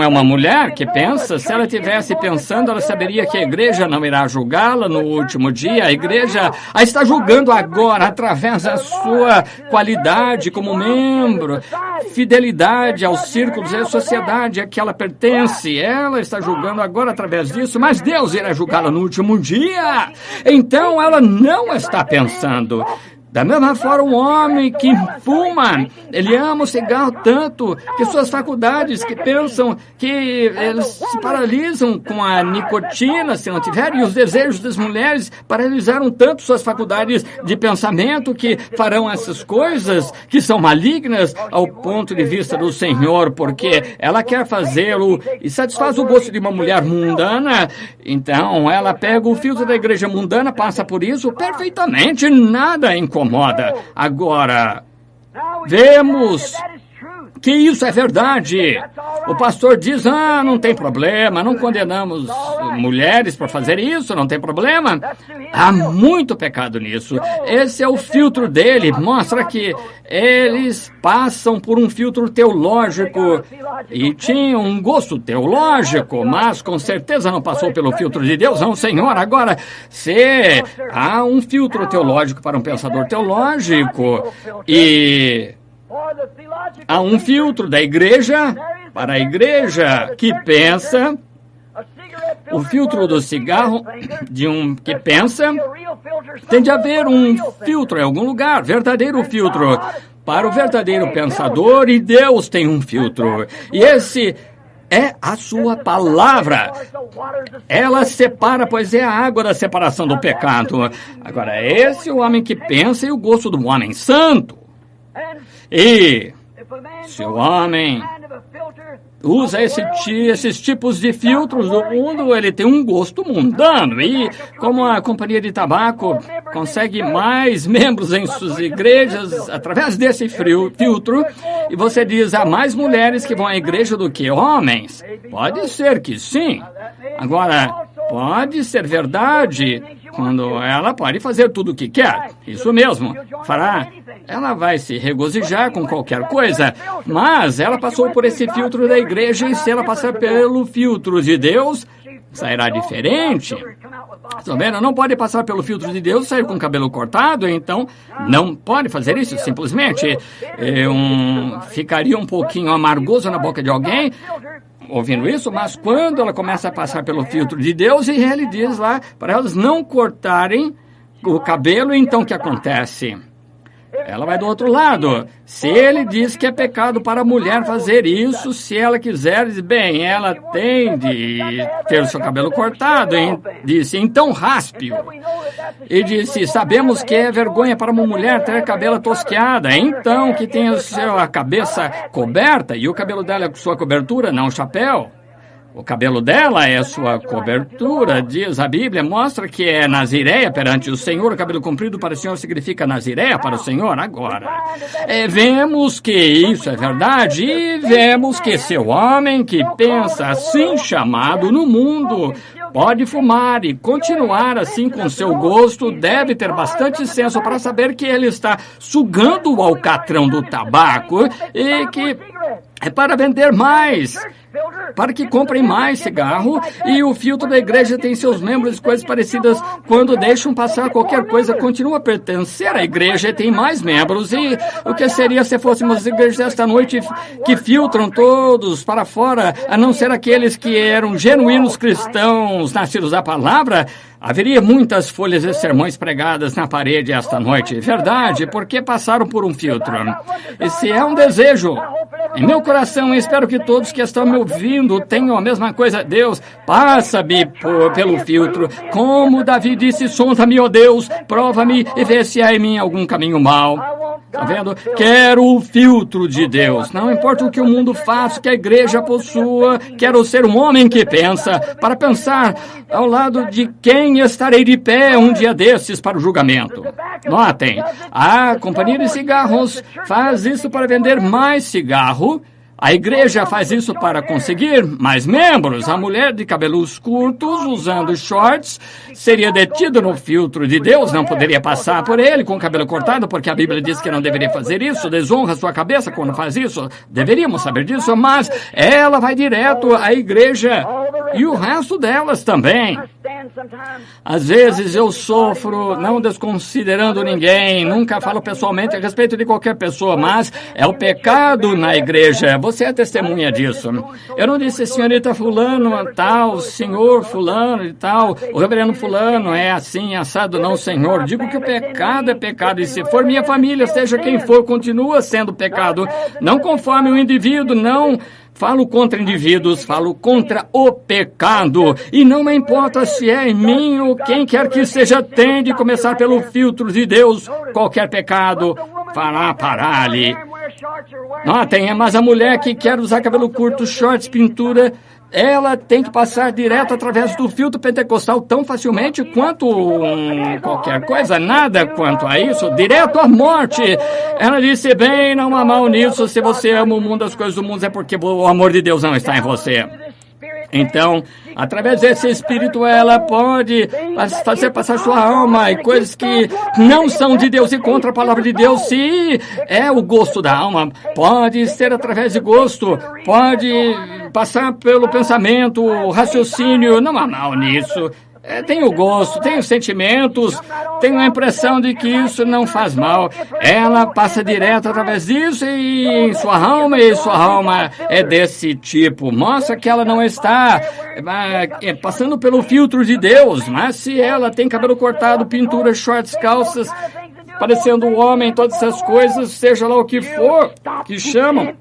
uma mulher que pensa. Se ela estivesse pensando, ela saberia que a igreja não irá julgá-la no último dia. A igreja a está julgando agora através da sua qualidade como membro, fidelidade aos círculos e à sociedade a que ela pertence. Ela está julgando agora através disso, mas Deus irá julgá-la no último dia. Então ela não está pensando. Da mesma forma, um homem que fuma, ele ama o cigarro tanto que suas faculdades, que pensam que eles se paralisam com a nicotina, se não tiverem, e os desejos das mulheres paralisaram tanto suas faculdades de pensamento que farão essas coisas que são malignas ao ponto de vista do Senhor, porque ela quer fazê-lo e satisfaz o gosto de uma mulher mundana. Então, ela pega o filtro da igreja mundana, passa por isso perfeitamente, nada incomoda. Agora, vemos que isso é verdade. O pastor diz, não tem problema, não condenamos mulheres por fazer isso, não tem problema. Há muito pecado nisso. Esse é o filtro dele, mostra que eles passam por um filtro teológico e tinham um gosto teológico, mas com certeza não passou pelo filtro de Deus, não, Senhor. Agora, se há um filtro teológico para um pensador teológico e há um filtro da igreja para a igreja que pensa, o filtro do cigarro de um que pensa, tem de haver um filtro em algum lugar, verdadeiro filtro para o verdadeiro pensador, e Deus tem um filtro, e esse é a sua palavra. Ela separa, pois é a água da separação do pecado. Agora, esse é o homem que pensa e o gosto do homem santo. E se o homem usa esses tipos de filtros do mundo, ele tem um gosto mundano. E como a companhia de tabaco consegue mais membros em suas igrejas através desse filtro, e você diz, há mais mulheres que vão à igreja do que homens. Pode ser que sim. Agora, pode ser verdade quando ela pode fazer tudo o que quer. Isso mesmo, fará. Ela vai se regozijar com qualquer coisa, mas ela passou por esse filtro da igreja, e se ela passar pelo filtro de Deus, sairá diferente. Estão vendo? Não pode passar pelo filtro de Deus, sair com o cabelo cortado, então não pode fazer isso, simplesmente. Ficaria um pouquinho amargoso na boca de alguém ouvindo isso, mas quando ela começa a passar pelo filtro de Deus, e ele diz lá para elas não cortarem o cabelo, então o que acontece? Ela vai do outro lado. Se ele diz que é pecado para a mulher fazer isso, se ela quiser, diz, bem, ela tem de ter o seu cabelo cortado. Disse, então raspe-o. E disse, sabemos que é vergonha para uma mulher ter cabelo tosqueada, então que tem a cabeça coberta, e o cabelo dela é sua cobertura, não o chapéu. O cabelo dela é sua cobertura, diz a Bíblia, mostra que é nazireia perante o Senhor. O cabelo comprido para o Senhor significa nazireia para o Senhor. Agora, vemos que isso é verdade, e vemos que seu homem que pensa assim chamado no mundo pode fumar e continuar assim com seu gosto, deve ter bastante senso para saber que ele está sugando o alcatrão do tabaco e que é para vender mais, para que comprem mais cigarro, e o filtro da igreja tem seus membros e coisas parecidas. Quando deixam passar qualquer coisa, continua a pertencer à igreja e tem mais membros. E o que seria se fôssemos igrejas desta noite que filtram todos para fora, a não ser aqueles que eram genuínos cristãos nascidos da palavra? Haveria muitas folhas de sermões pregadas na parede esta noite. Verdade, porque passaram por um filtro. Esse é um desejo em meu coração, e espero que todos que estão me ouvindo tenham a mesma coisa. Deus, passa-me pelo filtro. Como Davi disse, sonda-me, ó Deus, prova-me e vê se há em mim algum caminho mau. Tá vendo? Quero o filtro de Deus. Não importa o que o mundo faça, que a igreja possua. Quero ser um homem que pensa, para pensar ao lado de quem estarei de pé um dia desses para o julgamento. Notem, a companhia de cigarros faz isso para vender mais cigarro. A igreja faz isso para conseguir mais membros. A mulher de cabelos curtos, usando shorts, seria detida no filtro de Deus, não poderia passar por ele com o cabelo cortado, porque a Bíblia diz que não deveria fazer isso, desonra sua cabeça quando faz isso. Deveríamos saber disso, mas ela vai direto à igreja, e o resto delas também. Às vezes eu sofro, não desconsiderando ninguém, nunca falo pessoalmente a respeito de qualquer pessoa, mas é o pecado na igreja. Você é testemunha disso. Eu não disse senhorita fulano, tal, senhor fulano e tal, o reverendo fulano é assim, assado, não, senhor. Digo que o pecado é pecado, e se for minha família, seja quem for, continua sendo pecado. Não conforme o indivíduo, não falo contra indivíduos, falo contra o pecado. E não me importa se é em mim ou quem quer que seja, tem de começar pelo filtro de Deus. Qualquer pecado fará parar ali. Notem, mas a mulher que quer usar cabelo curto, shorts, pintura, ela tem que passar direto através do filtro pentecostal tão facilmente quanto qualquer coisa, nada quanto a isso, direto à morte. Ela disse, bem, não há mal nisso, se você ama o mundo, as coisas do mundo, é porque o amor de Deus não está em você. Então, através desse espírito, ela pode fazer passar sua alma e coisas que não são de Deus e contra a palavra de Deus. Se é o gosto da alma, pode ser através de gosto, pode passar pelo pensamento, o raciocínio, não há mal nisso. Tenho gosto, tenho sentimentos, tenho a impressão de que isso não faz mal. Ela passa direto através disso e sua alma é desse tipo. Mostra que ela não está passando pelo filtro de Deus, mas se ela tem cabelo cortado, pintura, shorts, calças, parecendo um homem, todas essas coisas, seja lá o que for, que chamam,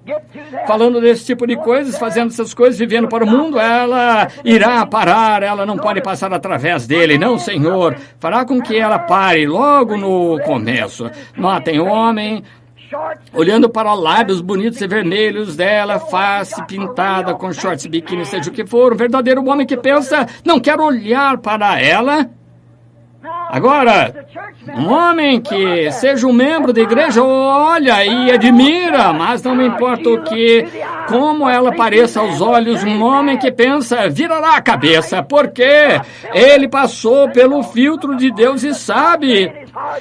falando desse tipo de coisas, fazendo essas coisas, vivendo para o mundo, ela irá parar, ela não pode passar através dele, não, Senhor, fará com que ela pare logo no começo. Notem, o homem olhando para lábios bonitos e vermelhos dela, face pintada com shorts, biquíni, seja o que for, um verdadeiro homem que pensa, não quero olhar para ela. Agora, um homem que seja um membro da igreja olha e admira, mas não me importa o que, como ela pareça aos olhos, um homem que pensa, virará a cabeça, porque ele passou pelo filtro de Deus e sabe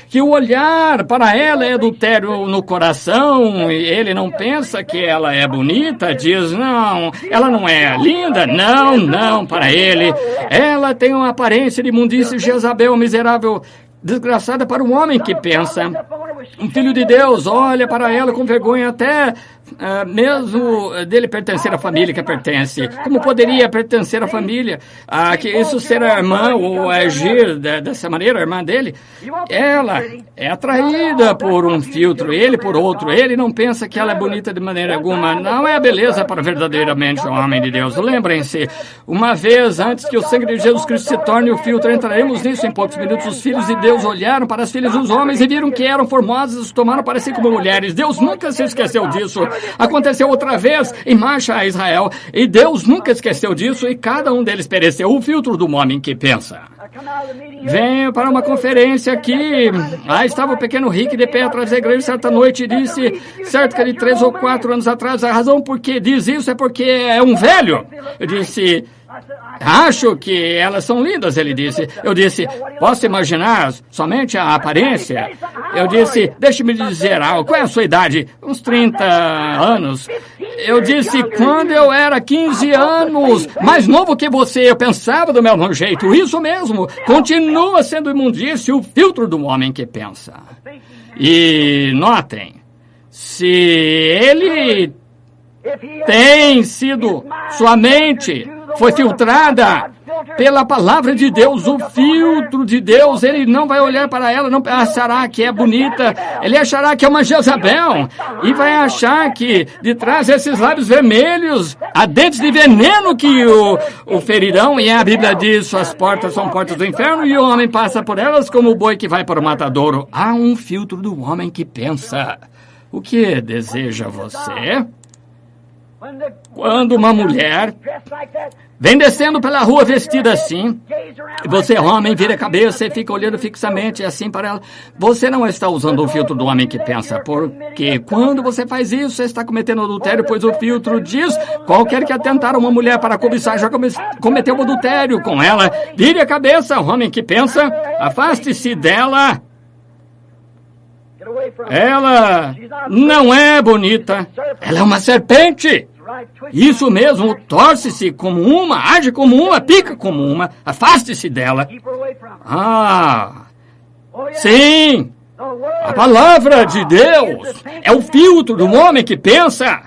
que o olhar para ela é adultério no coração, e ele não pensa que ela é bonita, diz, não, ela não é linda, não, para ele, ela tem uma aparência de imundície, Jezabel, miserável, desgraçada para um homem que pensa. Um filho de Deus olha para ela com vergonha até mesmo dele pertencer à família que pertence. Como poderia pertencer à família? Que isso ser a irmã ou agir dessa maneira, a irmã dele? Ela é atraída por um filtro, ele por outro. Ele não pensa que ela é bonita de maneira alguma. Não é a beleza para verdadeiramente o homem de Deus. Lembrem-se, uma vez antes que o sangue de Jesus Cristo se torne o filtro, entraremos nisso em poucos minutos. Os filhos de Deus olharam para as filhas dos homens e viram que eram formosas e os tomaram para si como mulheres. Deus nunca se esqueceu disso. Aconteceu outra vez em marcha a Israel, e Deus nunca esqueceu disso, e cada um deles pereceu. O filtro do homem que pensa. Venho para uma conferência aqui. Lá estava o pequeno Rick de pé atrás da igreja certa noite e disse, cerca de 3 ou 4 anos atrás, a razão por que diz isso é porque é um velho. Eu disse, acho que elas são lindas, ele disse. Eu disse, posso imaginar somente a aparência? Eu disse, deixe-me dizer algo, qual é a sua idade? Uns 30 anos. Eu disse, quando eu era 15 anos, mais novo que você, eu pensava do mesmo jeito. Isso mesmo, continua sendo imundície o filtro do homem que pensa. E notem, se ele tem sido, sua mente foi filtrada pela palavra de Deus, o filtro de Deus, ele não vai olhar para ela, não achará que é bonita, ele achará que é uma Jezabel, e vai achar que de trás desses lábios vermelhos, há dentes de veneno que o ferirão, e a Bíblia diz, suas portas são portas do inferno, e o homem passa por elas como o boi que vai para o matadouro. Há um filtro do homem que pensa. O que deseja você? Quando uma mulher vem descendo pela rua vestida assim, e você, homem, vira a cabeça e fica olhando fixamente assim para ela, você não está usando o filtro do homem que pensa, porque quando você faz isso, você está cometendo adultério, pois o filtro diz, qualquer que atentar uma mulher para cobiçar já cometeu adultério com ela. Vire a cabeça, homem que pensa, afaste-se dela. Ela não é bonita. Ela é uma serpente. Isso mesmo, torce-se como uma, age como uma, pica como uma. Afaste-se dela. Sim. A palavra de Deus é o filtro do homem que pensa.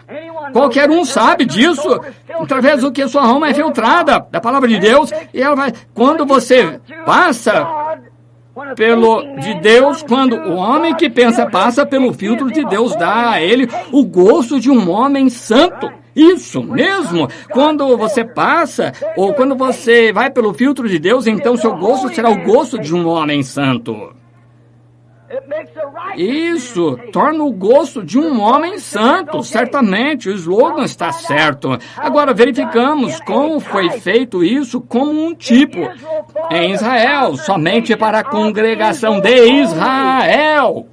Qualquer um sabe disso, através do que sua alma é filtrada da palavra de Deus. E ela vai, quando você passa de Deus, quando o homem que pensa passa pelo filtro de Deus, dá a ele o gosto de um homem santo. Isso mesmo, quando você passa, ou quando você vai pelo filtro de Deus, então seu gosto será o gosto de um homem santo. Isso torna o gosto de um homem santo, certamente, o slogan está certo. Agora verificamos como foi feito isso como um tipo. Em Israel, somente para a congregação de Israel.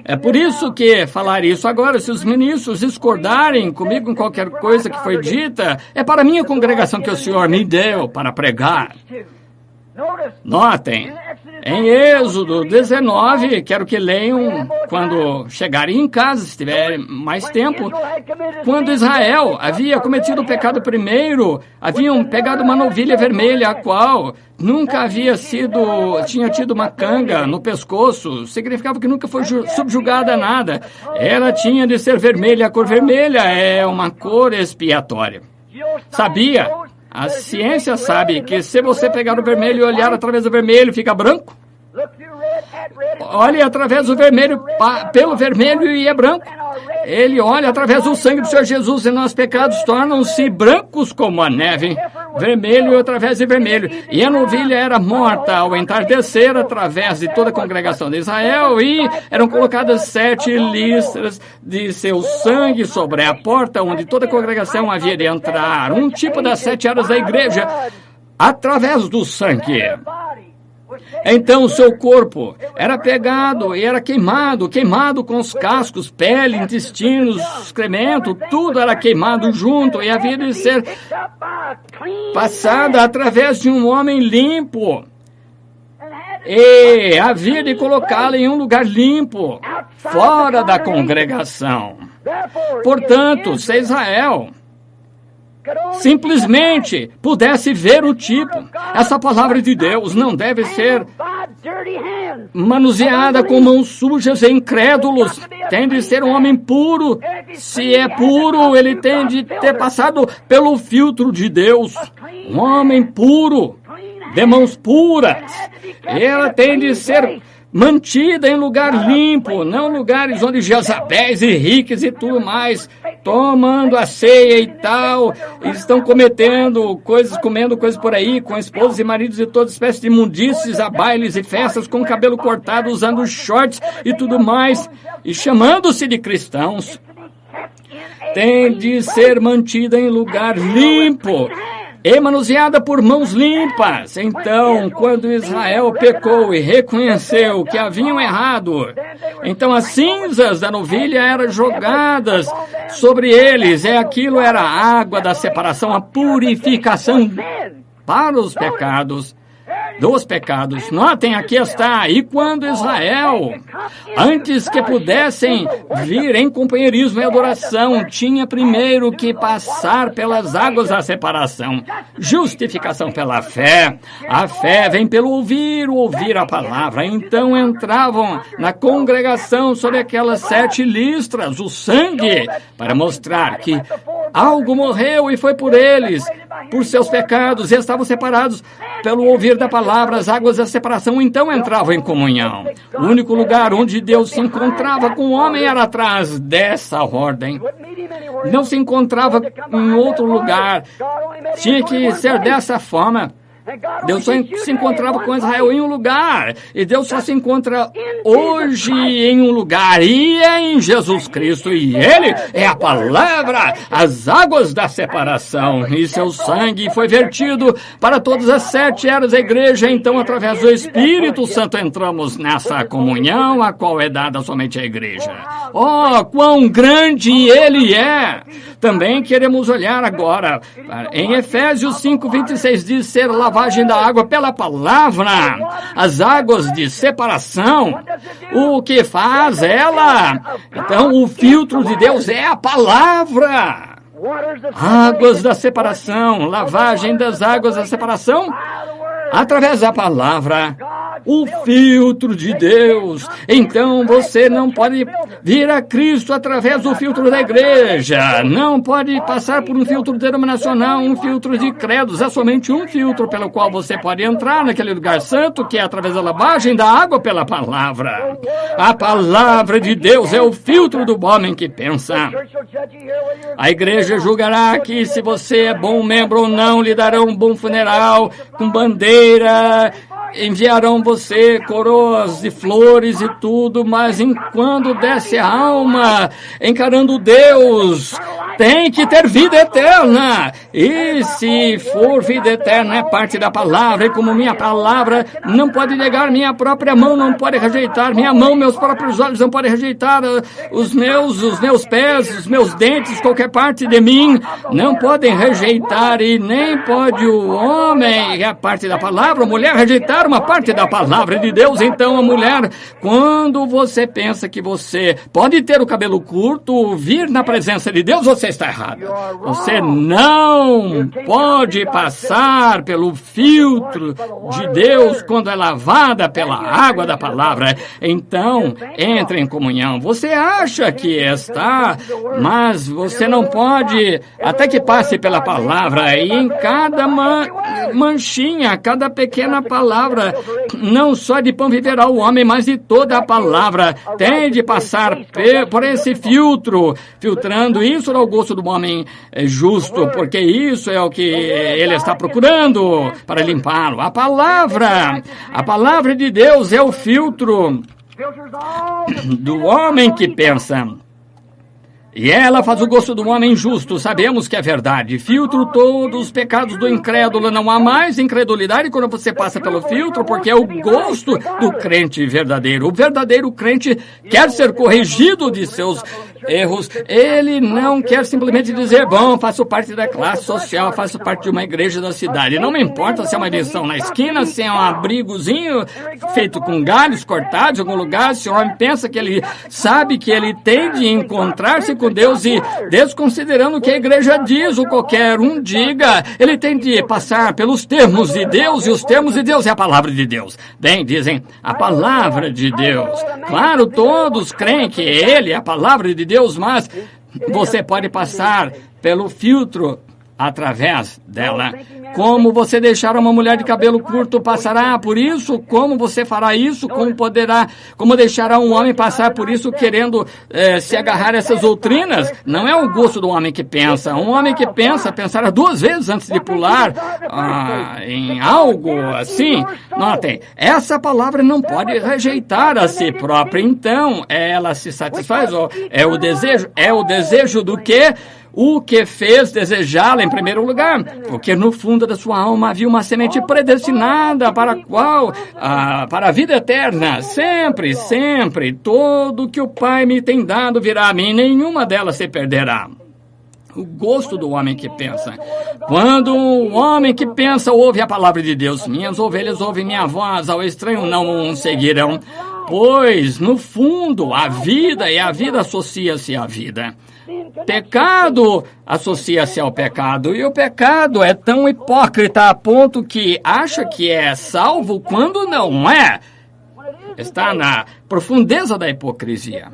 É por isso que falar isso agora, se os ministros discordarem comigo em qualquer coisa que foi dita, é para a minha congregação que o Senhor me deu para pregar. Notem, em Êxodo 19, quero que leiam quando chegarem em casa, se tiver mais tempo, quando Israel havia cometido o pecado primeiro, haviam pegado uma novilha vermelha, a qual nunca tinha tido uma canga no pescoço, significava que nunca foi subjugada a nada. Ela tinha de ser vermelha, a cor vermelha é uma cor expiatória. Sabia? A ciência sabe que se você pegar o vermelho e olhar através do vermelho, fica branco. Olhe através do vermelho, pelo vermelho e é branco. Ele olha através do sangue do Senhor Jesus e nossos pecados tornam-se brancos como a neve. Vermelho através de vermelho. E a novilha era morta ao entardecer através de toda a congregação de Israel e eram colocadas 7 listras de seu sangue sobre a porta onde toda a congregação havia de entrar. Um tipo das 7 áreas da igreja através do sangue. Então o seu corpo era pegado e era queimado com os cascos, pele, intestinos, excremento, tudo era queimado junto e havia de ser passada através de um homem limpo. E havia de colocá-la em um lugar limpo, fora da congregação. Portanto, se Israel simplesmente pudesse ver o tipo, essa palavra de Deus não deve ser manuseada com mãos sujas e incrédulos. Tem de ser um homem puro. Se é puro, ele tem de ter passado pelo filtro de Deus. Um homem puro, de mãos puras. Ela tem de ser mantida em lugar limpo, não lugares onde Jezabéis e riques e tudo mais, tomando a ceia e tal, estão comendo coisas por aí, com esposas e maridos de toda espécie de imundícies, a bailes e festas, com cabelo cortado, usando shorts e tudo mais, e chamando-se de cristãos. Tem de ser mantida em lugar limpo e manuseada por mãos limpas. Então, quando Israel pecou e reconheceu que haviam errado, então as cinzas da novilha eram jogadas sobre eles, e aquilo era a água da separação, a purificação para os pecados. Dos pecados. Notem, aqui está. E quando Israel, antes que pudessem vir em companheirismo e adoração, tinha primeiro que passar pelas águas da separação. Justificação pela fé. A fé vem pelo ouvir a palavra. Então entravam na congregação sobre aquelas 7 listras, o sangue, para mostrar que algo morreu e foi por eles, por seus pecados, e estavam separados pelo ouvir da palavra, as águas da separação então entravam em comunhão. O único lugar onde Deus se encontrava com o homem era atrás dessa ordem. Não se encontrava em outro lugar. Tinha que ser dessa forma. Deus só se encontrava com Israel em um lugar, e Deus só se encontra hoje em um lugar, e é em Jesus Cristo, e Ele é a palavra, as águas da separação, e seu sangue foi vertido para todas as 7 eras da igreja. Então, através do Espírito Santo, entramos nessa comunhão, a qual é dada somente à igreja. Oh, quão grande Ele é! Também queremos olhar agora em Efésios 5:26, diz ser lavagem da água pela palavra, as águas de separação. O que faz ela? Então, o filtro de Deus é a palavra. Águas da separação, lavagem das águas da separação, através da palavra, o filtro de Deus. Então você não pode vir a Cristo através do filtro da igreja, não pode passar por um filtro denominacional, um filtro de credos. Há somente um filtro pelo qual você pode entrar naquele lugar santo, que é através da lavagem da água pela palavra. A palavra de Deus é o filtro do homem que pensa. A igreja julgará que se você é bom membro ou não, lhe darão um bom funeral com bandeira, enviarão você coroas de flores e tudo, mas enquanto desce a alma encarando Deus, tem que ter vida eterna. E se for vida eterna, é parte da palavra, e como minha palavra não pode negar, minha própria mão não pode rejeitar, minha mão, meus próprios olhos não podem rejeitar, os meus pés, os meus dentes, qualquer parte de mim não podem rejeitar, e nem pode o homem, a parte da palavra, a mulher rejeitar uma parte da palavra de Deus. Então a mulher, quando você pensa que você pode ter o cabelo curto, vir na presença de Deus, você está errado. Você não pode passar pelo filtro de Deus quando é lavada pela água da palavra. Então, entre em comunhão. Você acha que está, mas você não pode, até que passe pela palavra. E em cada manchinha, cada pequena palavra, não só de pão viverá o homem, mas de toda a palavra. Tem de passar por esse filtro, filtrando isso ao gosto do homem justo, porque isso é o que ele está procurando para limpá-lo. A palavra de Deus é o filtro do homem que pensa. E ela faz o gosto do homem justo, sabemos que é verdade. Filtro todos os pecados do incrédulo, não há mais incredulidade quando você passa pelo filtro, porque é o gosto do crente verdadeiro. O verdadeiro crente quer ser corrigido de seus erros. Ele não quer simplesmente dizer, bom, faço parte da classe social, faço parte de uma igreja da cidade. Não me importa se é uma lição na esquina, se é um abrigozinho feito com galhos cortados em algum lugar, se o homem pensa que ele sabe que ele tem de encontrar-se com Deus, e desconsiderando o que a igreja diz, ou qualquer um diga, ele tem de passar pelos termos de Deus, e os termos de Deus é a palavra de Deus. Bem, dizem, a palavra de Deus. Claro, todos creem que ele é a palavra de Deus, mas você pode passar pelo filtro através dela. Como você deixar uma mulher de cabelo curto passará por isso? Como você fará isso? Como deixará um homem passar por isso querendo se agarrar a essas doutrinas? Não é o gosto do homem que pensa. Um homem que pensará 2 vezes antes de pular em algo assim. Notem, essa palavra não pode rejeitar a si própria. Então, ela se satisfaz. É o desejo do quê? O que fez desejá-la em primeiro lugar, porque no fundo da sua alma havia uma semente predestinada para a vida eterna. Sempre, sempre, todo que o Pai me tem dado virá a mim, nenhuma delas se perderá. O gosto do homem que pensa. Quando o homem que pensa ouve a palavra de Deus, minhas ovelhas ouvem minha voz, ao estranho não seguirão, pois no fundo a vida, e a vida associa-se à vida. Pecado associa-se ao pecado, e o pecado é tão hipócrita a ponto que acha que é salvo quando não é. Está na profundeza da hipocrisia.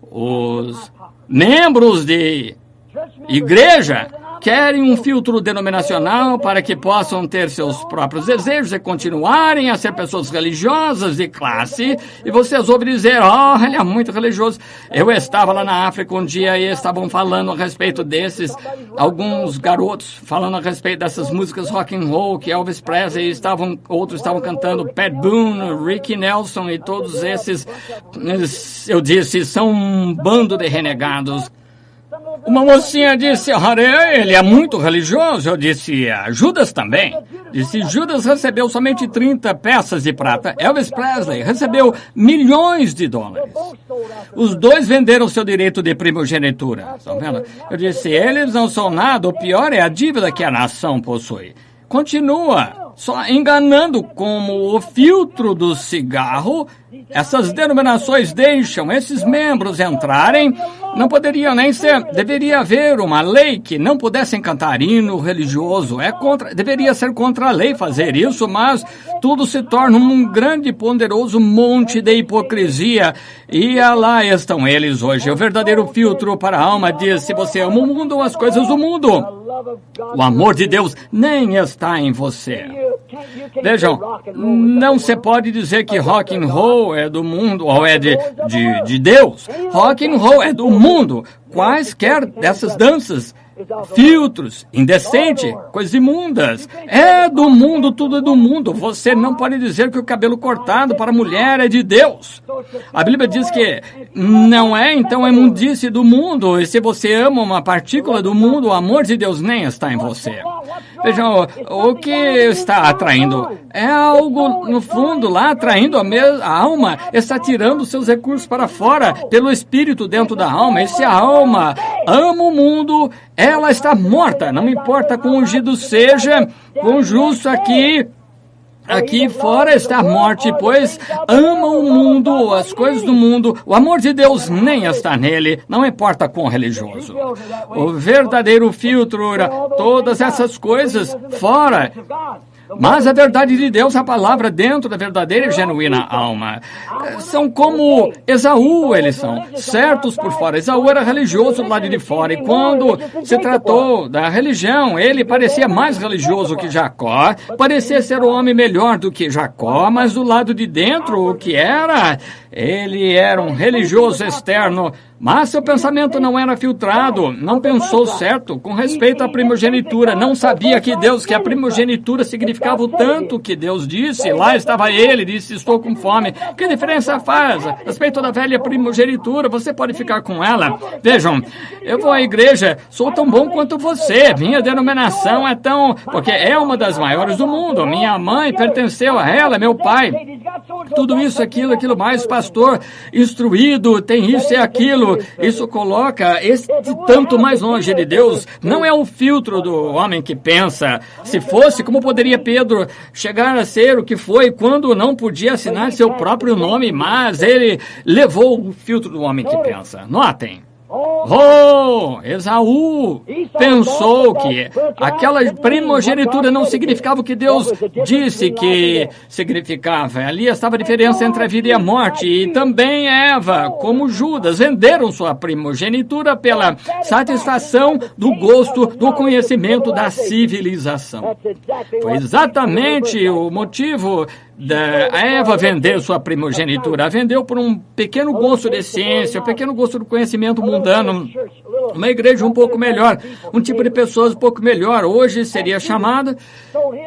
Os membros de igreja querem um filtro denominacional para que possam ter seus próprios desejos e continuarem a ser pessoas religiosas de classe. E vocês ouvem dizer, ele é muito religioso. Eu estava lá na África um dia e estavam falando a respeito desses, alguns garotos falando a respeito dessas músicas rock and roll que Elvis Presley, outros estavam cantando Pat Boone, Ricky Nelson e todos esses. Eu disse, são um bando de renegados. Uma mocinha disse, ele é muito religioso. Eu disse, Judas também. Disse, Judas recebeu somente 30 peças de prata. Elvis Presley recebeu milhões de dólares. Os dois venderam seu direito de primogenitura. Estão vendo? Eu disse, eles não são nada. O pior é a dívida que a nação possui. Continua só enganando como o filtro do cigarro. Essas denominações deixam esses membros entrarem. Não poderiam nem ser. Deveria haver uma lei que não pudessem cantar hino religioso. Deveria ser contra a lei fazer isso, mas tudo se torna um grande e ponderoso monte de hipocrisia. E lá estão eles hoje. O verdadeiro filtro para a alma diz: se você ama o mundo, as coisas do mundo, o amor de Deus nem está em você. Vejam, não se pode dizer que rock and roll é do mundo ou é de Deus. Rock and roll é do mundo. Quaisquer dessas danças, filtros, indecente, coisas imundas. É do mundo, tudo é do mundo. Você não pode dizer que o cabelo cortado para a mulher é de Deus. A Bíblia diz que não é, então é imundície do mundo. E se você ama uma partícula do mundo, o amor de Deus nem está em você. Vejam, o que está atraindo é algo, no fundo, lá atraindo a alma, está tirando seus recursos para fora, pelo espírito dentro da alma. E se a alma ama o mundo, ela está morta. Não importa quão ungido seja, quão justo aqui fora está a morte, pois ama o mundo, as coisas do mundo. O amor de Deus nem está nele, não importa quão religioso. O verdadeiro filtro, todas essas coisas fora. Mas a verdade de Deus, a palavra dentro da verdadeira e genuína alma. São como Esaú, eles são certos por fora. Esaú era religioso do lado de fora. E quando se tratou da religião, ele parecia mais religioso que Jacó. Parecia ser um homem melhor do que Jacó, mas do lado de dentro, o que era? Ele era um religioso externo, mas seu pensamento não era filtrado, não pensou certo com respeito à primogenitura, não sabia que a primogenitura significava o tanto que Deus disse. Lá estava ele, disse: estou com fome. Que diferença faz? A respeito da velha primogenitura, você pode ficar com ela. Vejam, eu vou à igreja, sou tão bom quanto você, minha denominação é tão... porque é uma das maiores do mundo, minha mãe pertenceu a ela, meu pai, tudo isso, aquilo mais, pastor instruído, tem isso e aquilo. Isso coloca esse tanto mais longe de Deus. Não é o filtro do homem que pensa. Se fosse, como poderia Pedro chegar a ser o que foi quando não podia assinar seu próprio nome, mas ele levou o filtro do homem que pensa. Notem. Esaú pensou que aquela primogenitura não significava o que Deus disse que significava. Ali estava a diferença entre a vida e a morte. E também Eva, como Judas, venderam sua primogenitura pela satisfação do gosto, do conhecimento, da civilização. Foi exatamente o motivo a Eva vender sua primogenitura. A vendeu por um pequeno gosto de ciência, um pequeno gosto do conhecimento mundano. Uma igreja um pouco melhor, um tipo de pessoas um pouco melhor. Hoje seria chamada,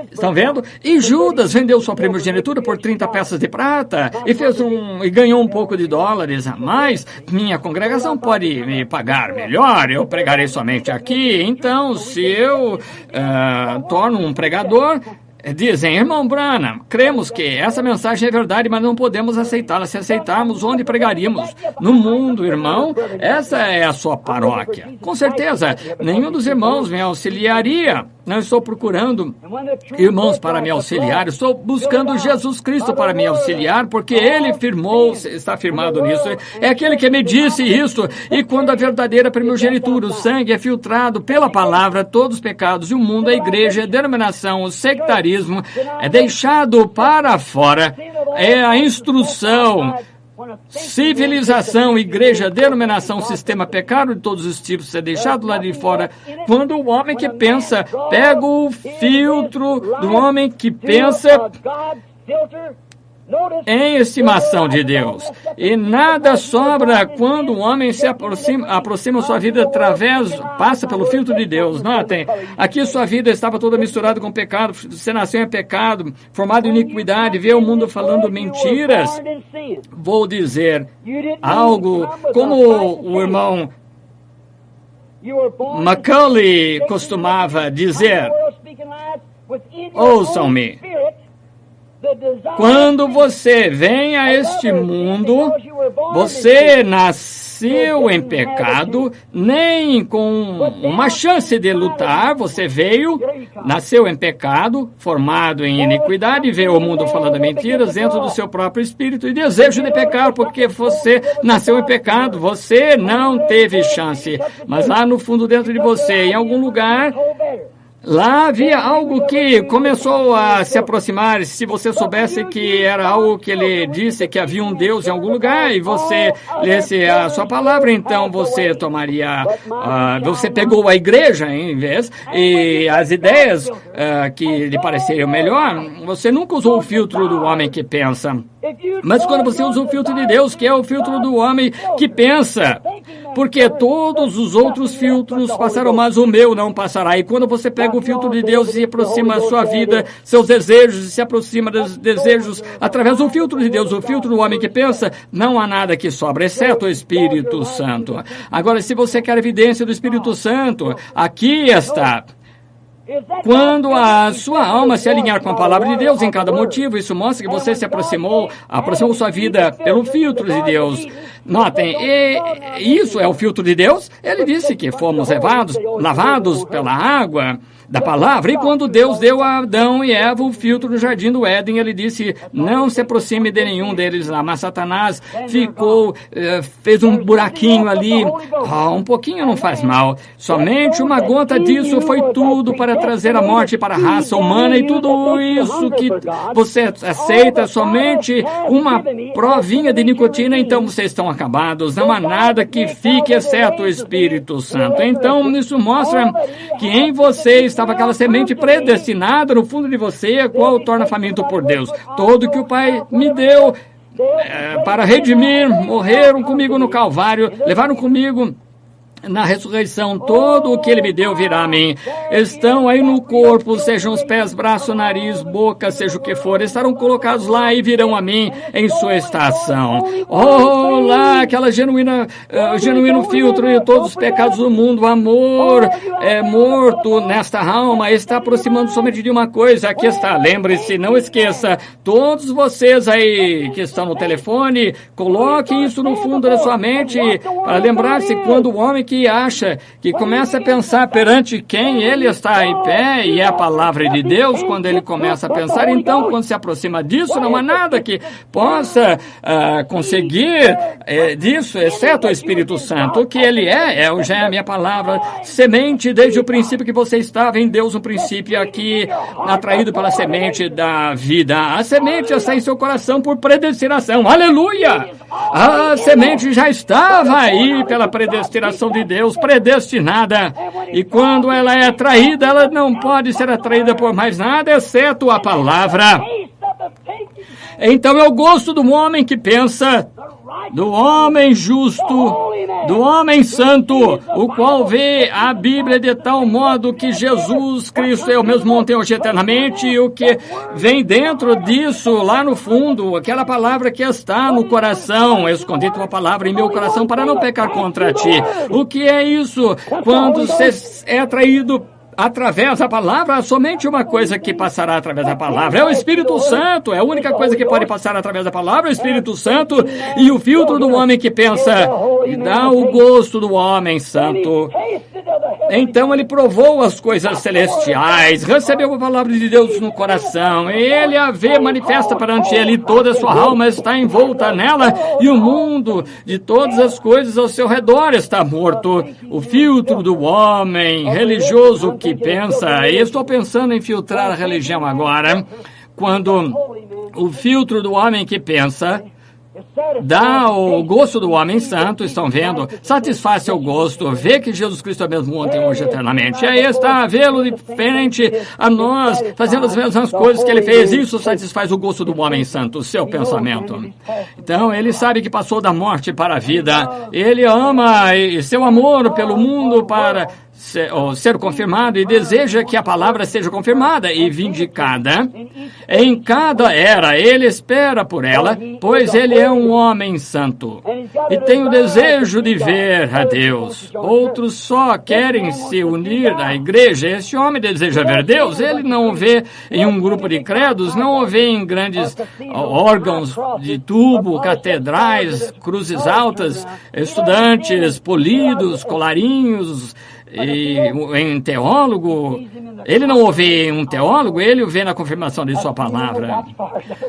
estão vendo? E Judas vendeu sua primogenitura por 30 peças de prata e ganhou um pouco de dólares a mais. Minha congregação pode me pagar melhor, eu pregarei somente aqui. Então, se eu torno um pregador, dizem: irmão Branham, cremos que essa mensagem é verdade, mas não podemos aceitá-la. Se aceitarmos, onde pregaríamos? No mundo, irmão? Essa é a sua paróquia. Com certeza, nenhum dos irmãos me auxiliaria. Não estou procurando irmãos para me auxiliar, estou buscando Jesus Cristo para me auxiliar, porque Ele está firmado nisso. É aquele que me disse isso. E quando a verdadeira primogenitura, o sangue, é filtrado pela palavra, todos os pecados e o mundo, a igreja, a denominação, o sectarismo, é deixado para fora. É a instrução, civilização, igreja, denominação, sistema, pecado de todos os tipos é deixado lá de fora. Quando o homem que pensa pega o filtro do homem que pensa em estimação de Deus. E nada sobra quando o homem se aproxima sua vida passa pelo filtro de Deus. Notem, aqui sua vida estava toda misturada com pecado, você nasceu em pecado, formado em iniquidade, vê o mundo falando mentiras. Vou dizer algo como o irmão Macaulay costumava dizer. Ouçam-me. Quando você vem a este mundo, você nasceu em pecado, nem com uma chance de lutar. Você veio, nasceu em pecado, formado em iniquidade, veio ao mundo falando mentiras dentro do seu próprio espírito e desejo de pecar, porque você nasceu em pecado. Você não teve chance, mas lá no fundo, dentro de você, em algum lugar, lá havia algo que começou a se aproximar. Se você soubesse que era algo que ele disse, que havia um Deus em algum lugar, e você lesse a sua palavra, então você tomaria, você pegou a igreja em vez, e as ideias que lhe pareciam melhor. Você nunca usou o filtro do homem que pensa. Mas quando você usa o filtro de Deus, que é o filtro do homem que pensa, porque todos os outros filtros passaram, mas o meu não passará. E quando você pega o filtro de Deus e se aproxima da sua vida, seus desejos, e se aproxima dos desejos através do filtro de Deus, o filtro do homem que pensa, não há nada que sobra, exceto o Espírito Santo. Agora, se você quer evidência do Espírito Santo, aqui está. Quando a sua alma se alinhar com a palavra de Deus em cada motivo, isso mostra que você se aproximou sua vida pelo filtro de Deus. Notem, isso é o filtro de Deus. Ele disse que fomos lavados pela água da palavra, e quando Deus deu a Adão e Eva o filtro do jardim do Éden, ele disse, não se aproxime de nenhum deles lá, mas Satanás fez um buraquinho ali, um pouquinho não faz mal, somente uma gota disso foi tudo para trazer a morte para a raça humana, e tudo isso que você aceita, somente uma provinha de nicotina, então vocês estão acabados, não há nada que fique exceto o Espírito Santo. Então isso mostra que em você estava aquela semente predestinada no fundo de você, a qual torna faminto por Deus. Todo que o Pai me deu para redimir, morreram comigo no Calvário, levaram comigo na ressurreição, todo o que ele me deu virá a mim. Estão aí no corpo, sejam os pés, braço, nariz, boca, seja o que for, estarão colocados lá e virão a mim em sua estação. Oh, lá, aquela genuíno filtro de todos os pecados do mundo, o amor é morto nesta alma, está aproximando somente de uma coisa, aqui está, lembre-se, não esqueça, todos vocês aí que estão no telefone, coloquem isso no fundo da sua mente, para lembrar-se quando o homem que acha, que começa a pensar perante quem ele está em pé, e é a palavra de Deus, quando ele começa a pensar, então, quando se aproxima disso, não há nada que possa conseguir disso, exceto o Espírito Santo. O que ele já é a minha palavra, semente desde o princípio que você estava em Deus, no princípio aqui, atraído pela semente da vida. A semente está em seu coração por predestinação. Aleluia! A semente já estava aí pela predestinação de Deus, predestinada, e quando ela é atraída, ela não pode ser atraída por mais nada, exceto a palavra. Então é o gosto do homem que pensa, do homem justo, do homem santo, o qual vê a Bíblia de tal modo que Jesus Cristo é o mesmo ontem, hoje, eternamente, e o que vem dentro disso, lá no fundo, aquela palavra que está no coração, escondi tua palavra em meu coração para não pecar contra ti. O que é isso? Quando você é atraído através da palavra, somente uma coisa que passará através da palavra é o Espírito Santo, é a única coisa que pode passar através da palavra, é o Espírito Santo, e o filtro do homem que pensa, e dá o gosto do homem santo. Então ele provou as coisas celestiais, recebeu a palavra de Deus no coração, ele a vê manifesta perante ele, toda a sua alma está envolta nela, e o mundo de todas as coisas ao seu redor está morto. O filtro do homem religioso que pensa, e estou pensando em filtrar a religião agora, quando o filtro do homem que pensa dá o gosto do homem santo, estão vendo? Satisfaz seu gosto, vê que Jesus Cristo é mesmo ontem, hoje, eternamente. E aí está, vê-lo diferente a nós, fazendo as mesmas coisas que ele fez. Isso satisfaz o gosto do homem santo, o seu pensamento. Então, ele sabe que passou da morte para a vida. Ele ama, e seu amor pelo mundo para ser confirmado e deseja que a palavra seja confirmada e vindicada. Em cada era, ele espera por ela, pois ele é um homem santo e tem o desejo de ver a Deus. Outros só querem se unir à igreja. Esse homem deseja ver Deus. Ele não o vê em um grupo de credos, não o vê em grandes órgãos de tubo, catedrais, cruzes altas, estudantes polidos, colarinhos, e em teólogo. Ele não o vê em um teólogo, ele o vê na confirmação de sua palavra.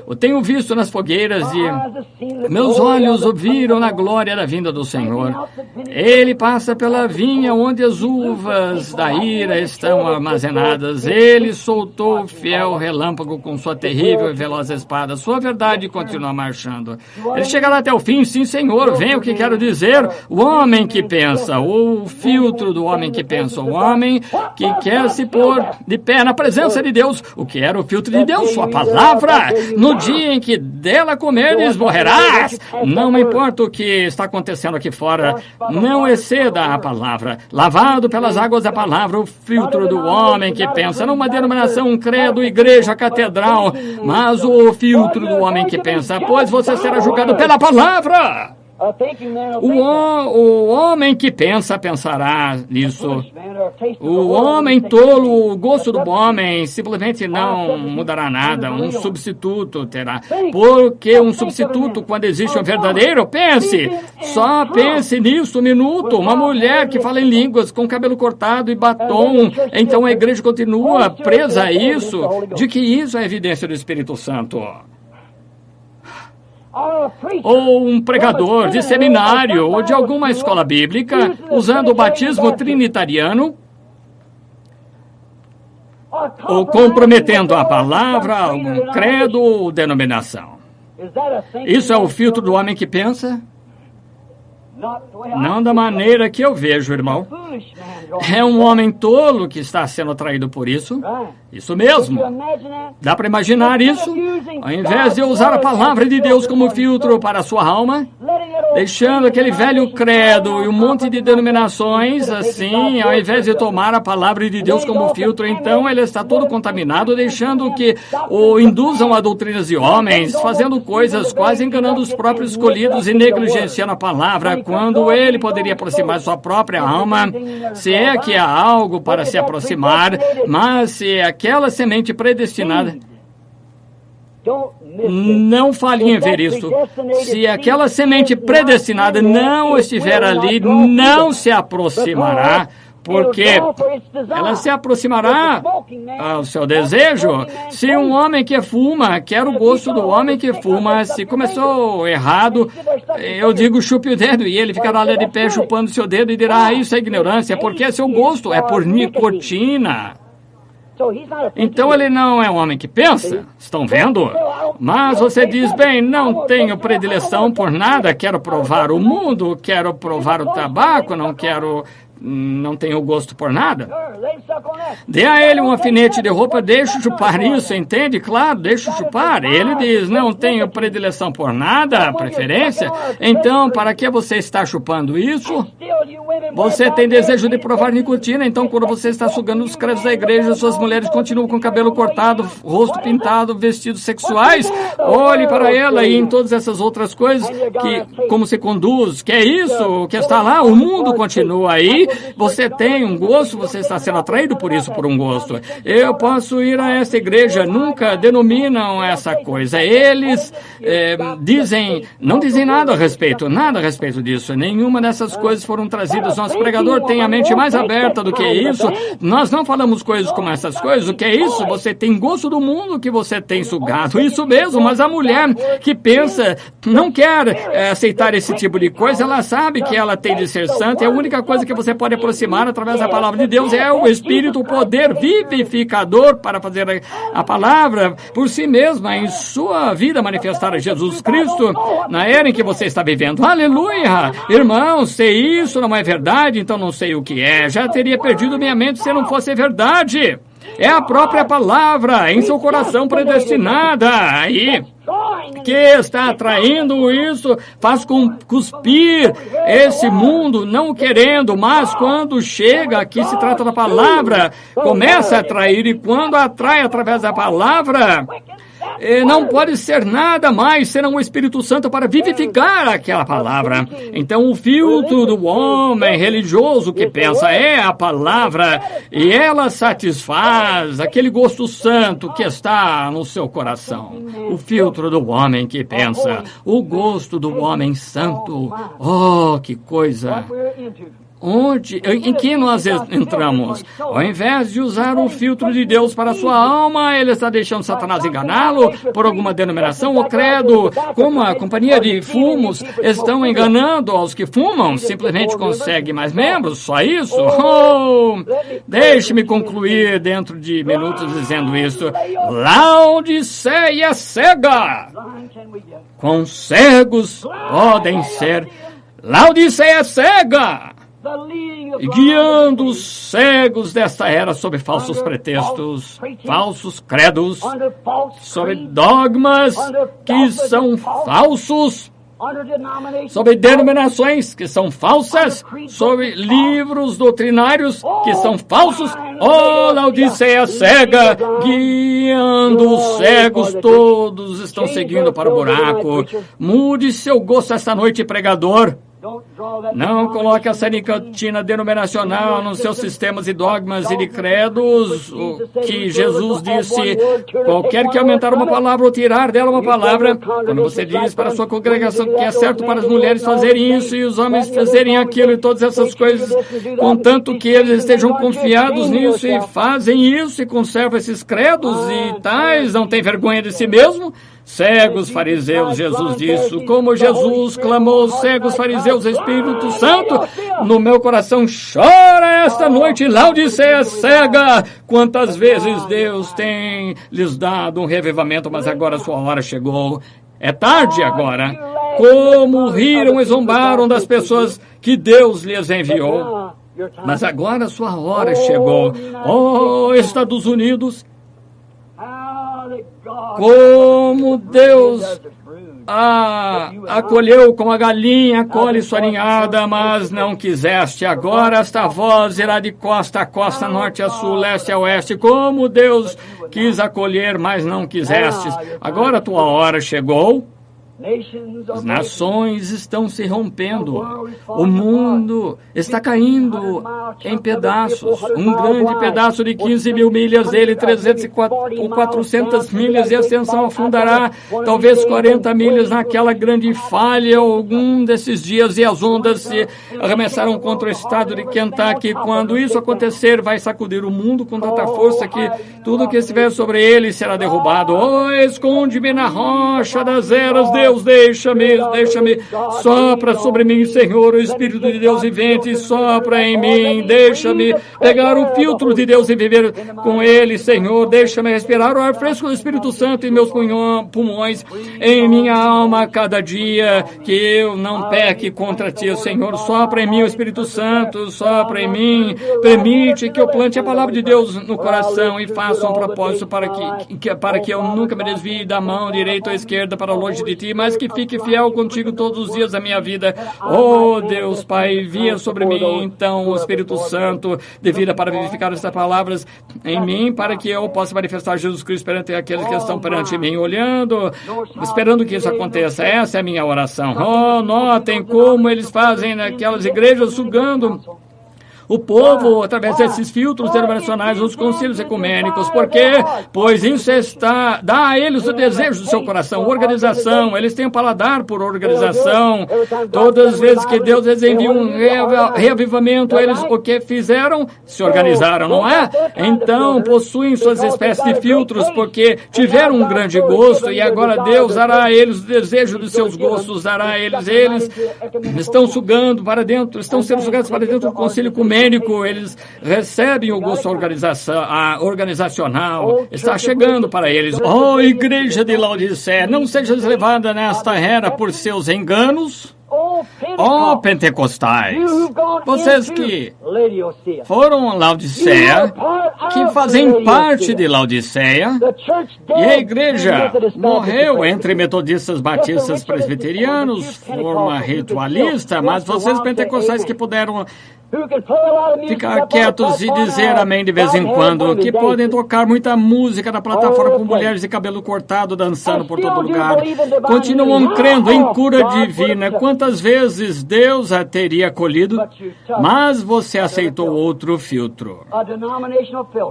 Eu tenho visto nas fogueiras e meus olhos o viram na glória da vinda do Senhor. Ele passa pela vinha onde as uvas da ira estão armazenadas. Ele soltou o fiel relâmpago com sua terrível e veloz espada. Sua verdade continua marchando. Ele chegará até o fim. Sim, Senhor, vem o que quero dizer. O homem que pensa, o filtro do homem que pensa, o homem que quer se pôr de pé na presença de Deus. O que era o filtro de Deus? Sua palavra. No dia em que dela comeres, morrerás. Não importa o que está acontecendo aqui fora, não exceda a palavra. Lavado pelas águas da palavra, o filtro do homem que pensa, não uma denominação, um credo, igreja, catedral, mas o filtro do homem que pensa, pois você será julgado pela palavra. O homem que pensa, pensará nisso. O homem tolo, o gosto do homem simplesmente não mudará nada. Um substituto terá. Porque um substituto, quando existe um verdadeiro, só pense nisso um minuto. Uma mulher que fala em línguas com cabelo cortado e batom. Então a igreja continua presa a isso, de que isso é evidência do Espírito Santo. Ou um pregador de seminário ou de alguma escola bíblica usando o batismo trinitariano ou comprometendo a palavra, algum credo ou denominação. Isso é o filtro do homem que pensa? Não da maneira que eu vejo, irmão. É um homem tolo que está sendo atraído por isso. Isso mesmo. Dá para imaginar isso? Ao invés de usar a palavra de Deus como filtro para a sua alma, deixando aquele velho credo e um monte de denominações, assim, ao invés de tomar a palavra de Deus como filtro, então ele está todo contaminado, deixando que o induzam a doutrinas de homens, fazendo coisas, quase enganando os próprios escolhidos e negligenciando a palavra, quando ele poderia aproximar sua própria alma, se é que há algo para se aproximar, mas se aquela semente predestinada... Não falhe em ver isso. Se aquela semente predestinada não estiver ali, não se aproximará, porque ela se aproximará ao seu desejo. Se um homem que fuma quer o gosto do homem que fuma, se começou errado, eu digo chupe o dedo, e ele ficará ali de pé chupando seu dedo e dirá, isso é ignorância, porque é seu gosto, é por nicotina. Então ele não é um homem que pensa, estão vendo? Mas você diz, bem, não tenho predileção por nada, quero provar o mundo, quero provar o tabaco, não tenho gosto por nada. Dê a ele um alfinete de roupa, deixa chupar isso, entende? Claro, deixa chupar. Ele diz, não tenho predileção por nada, preferência. Então, para que você está chupando isso? Você tem desejo de provar nicotina, então quando você está sugando os credos da igreja, suas mulheres continuam com cabelo cortado, rosto pintado, vestidos sexuais. Olhe para ela e em todas essas outras coisas, como se conduz, que é isso, que está lá, o mundo continua aí. Você tem um gosto, você está sendo atraído por isso, por um gosto. Eu posso ir a essa igreja, nunca denominam essa coisa. Eles não dizem nada a respeito disso. Nenhuma dessas coisas foram trazidas. Nosso pregador tem a mente mais aberta do que isso. Nós não falamos coisas como essas coisas. O que é isso? Você tem gosto do mundo que você tem sugado. Isso mesmo, mas a mulher que pensa, não quer aceitar esse tipo de coisa, ela sabe que ela tem de ser santa. É a única coisa que você pode aproximar através da palavra de Deus é o Espírito, o poder vivificador para fazer a palavra por si mesma em sua vida manifestar a Jesus Cristo na era em que você está vivendo. Aleluia! Irmão, se isso não é verdade, então não sei o que é. Já teria perdido minha mente se não fosse verdade. É a própria palavra em seu coração predestinada. Aí, que está atraindo isso, faz cuspir esse mundo, não querendo, mas quando chega aqui se trata da palavra, começa a atrair, e quando atrai através da palavra, não pode ser nada mais senão o Espírito Santo para vivificar aquela palavra. Então o filtro do homem religioso que pensa é a palavra, e ela satisfaz aquele gosto santo que está no seu coração. O filtro do homem que pensa, o gosto do homem santo. Oh, que coisa! Em que nós entramos? Ao invés de usar o filtro de Deus para a sua alma, ele está deixando Satanás enganá-lo por alguma denominação ou credo, como a companhia de fumos estão enganando aos que fumam, simplesmente consegue mais membros, só isso? Oh, deixe-me concluir dentro de minutos dizendo isso. Laodiceia cega! Quão cegos podem ser? Laodiceia cega! E guiando os cegos desta era sob falsos pretextos, falsos credos, sob dogmas que são falsos, sob denominações que são falsas, sob livros doutrinários que são falsos. Oh, Laodiceia cega, guiando os cegos, todos estão seguindo para o buraco. Mude seu gosto esta noite, pregador. Não coloque essa nicotina denominacional nos seus sistemas e dogmas e de credos, o que Jesus disse, qualquer que aumentar uma palavra ou tirar dela uma palavra, quando você diz para a sua congregação que é certo para as mulheres fazerem isso e os homens fazerem aquilo e todas essas coisas, contanto que eles estejam confiados nisso e fazem isso e conservam esses credos e tais, não tem vergonha de si mesmo? Cegos fariseus, Jesus disse, como Jesus clamou, cegos fariseus, Espírito Santo, no meu coração chora esta noite, Laodiceia cega. Quantas vezes Deus tem lhes dado um revivamento, mas agora a sua hora chegou. É tarde agora. Como riram e zombaram das pessoas que Deus lhes enviou. Mas agora a sua hora chegou. Oh, Estados Unidos, como Deus acolheu como a galinha acolhe sua ninhada, mas não quiseste. Agora esta voz irá de costa a costa, norte a sul, leste a oeste, como Deus quis acolher, mas não quisestes. Agora a tua hora chegou. As nações estão se rompendo. O mundo está caindo em pedaços. Um grande pedaço de 15 mil milhas dele, 300 ou 400 milhas de extensão afundará. Talvez 40 milhas naquela grande falha algum desses dias, e as ondas se arremessaram contra o estado de Kentucky. Quando isso acontecer, vai sacudir o mundo com tanta força que tudo que estiver sobre ele será derrubado. Oh, esconde-me na rocha das eras, Deus, deixa-me, sopra sobre mim, Senhor, o Espírito de Deus vivente, sopra em mim, deixa-me pegar o filtro de Deus e viver com ele, Senhor, deixa-me respirar o ar fresco do Espírito Santo em meus pulmões, em minha alma, cada dia, que eu não peque contra ti, Senhor, sopra em mim o Espírito Santo, sopra em mim, permite que eu plante a palavra de Deus no coração e faça um propósito para que eu nunca me desvie da mão direita ou esquerda para longe de ti, mas que fique fiel contigo todos os dias da minha vida. Oh, Deus, Pai, envia sobre mim, então, o Espírito Santo de vida para vivificar estas palavras em mim, para que eu possa manifestar Jesus Cristo perante aqueles que estão perante mim, olhando, esperando que isso aconteça. Essa é a minha oração. Oh, notem como eles fazem naquelas igrejas, sugando o povo, através desses filtros denominacionais, os concílios ecumênicos. Por quê? Pois isso dá a eles o desejo do seu coração, organização. Eles têm um paladar por organização. Todas as vezes que Deus lhes envia um reavivamento, eles o que fizeram? Se organizaram, não é? Então, possuem suas espécies de filtros, porque tiveram um grande gosto, e agora Deus dará a eles o desejo dos seus gostos, dará a eles. Eles estão sugando para dentro, estão sendo sugados para dentro do concílio ecumênico. Eles recebem o gosto organizacional, está chegando para eles. Oh, igreja de Laodiceia, não sejas levada nesta era por seus enganos. Ó pentecostais, vocês que foram a Laodiceia, que fazem parte de Laodiceia, e a igreja morreu entre metodistas, batistas, presbiterianos, forma ritualista, mas vocês pentecostais que puderam ficar quietos e dizer amém de vez em quando, que podem tocar muita música na plataforma com mulheres de cabelo cortado dançando por todo lugar, continuam crendo em cura divina. Quantas vezes Deus a teria acolhido, mas você aceitou outro filtro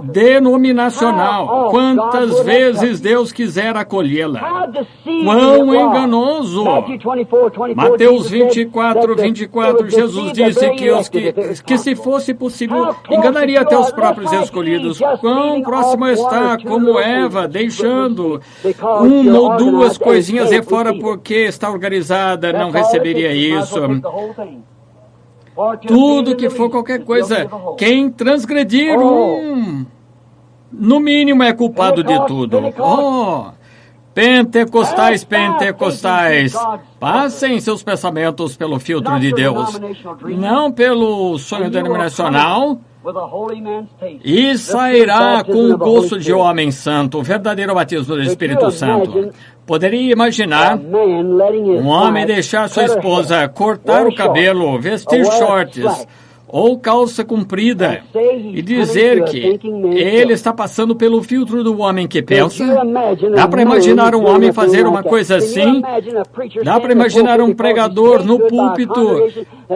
denominacional. Quantas vezes Deus quiser acolhê-la? Quão enganoso! Mateus 24, 24, Jesus disse que se fosse possível, enganaria até os próprios escolhidos. Quão próximo está, como Eva, deixando uma ou duas coisinhas de fora porque está organizada, não receberia isso. Tudo que for qualquer coisa, quem transgredir no mínimo é culpado de tudo. Pentecostais, passem seus pensamentos pelo filtro de Deus, não pelo sonho denominacional, e sairá com o gosto de homem santo, o verdadeiro batismo do Espírito Santo. Poderia imaginar um homem deixar sua esposa cortar o cabelo, vestir shorts ou calça comprida, e dizer que ele está passando pelo filtro do homem que pensa? Dá para imaginar um homem fazer uma coisa assim? Dá para imaginar um pregador no púlpito,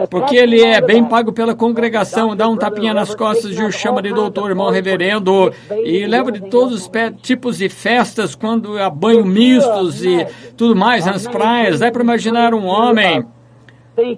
porque ele é bem pago pela congregação, dá um tapinha nas costas e o chama de doutor, irmão, reverendo, e leva de todos os tipos de festas, quando há banho mistos e tudo mais nas praias? Dá para imaginar um homem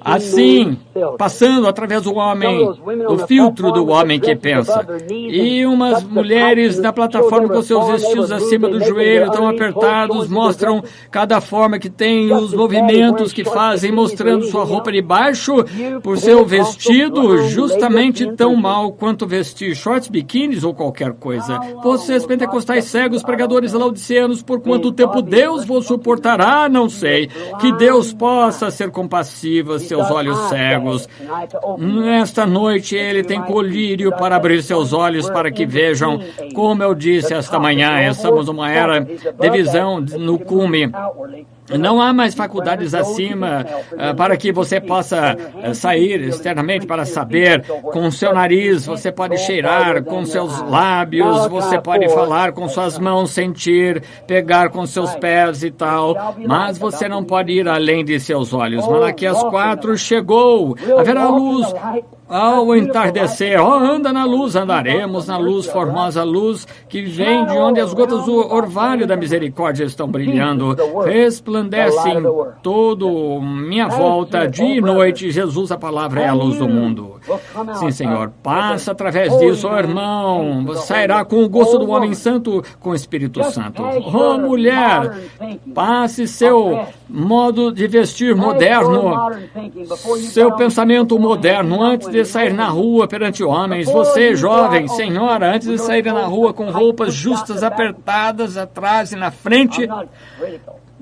assim, passando através do homem, do filtro do homem que pensa. E umas mulheres na plataforma com seus vestidos acima do joelho, tão apertados, mostram cada forma que tem, os movimentos que fazem, mostrando sua roupa de baixo por seu vestido, justamente tão mal quanto vestir shorts, biquínis ou qualquer coisa. Vocês pentecostais cegos, pregadores laodiceanos, por quanto tempo Deus vos suportará? Não sei. Que Deus possa ser compassivo seus olhos cegos. Nesta noite ele tem colírio para abrir seus olhos para que vejam. Como eu disse esta manhã, estamos numa era de visão no cume. Não há mais faculdades acima para que você possa sair externamente para saber. Com o seu nariz, você pode cheirar, com seus lábios, você pode falar com suas mãos, sentir, pegar com seus pés e tal. Mas você não pode ir além de seus olhos. Malaquias 4 chegou. Haverá luz ao entardecer. Anda na luz, andaremos na luz, formosa luz, que vem de onde as gotas do orvalho da misericórdia estão brilhando. Resplandecem todo minha volta, dia e noite. Jesus, a palavra, é a luz do mundo. Sim, Senhor, passa através disso, irmão. Você sairá com o gosto do homem santo, com o Espírito Santo. Mulher, passe seu modo de vestir moderno, seu pensamento moderno, antes de sair na rua perante homens. Você, jovem, senhora, antes de sair na rua com roupas justas, apertadas, atrás e na frente.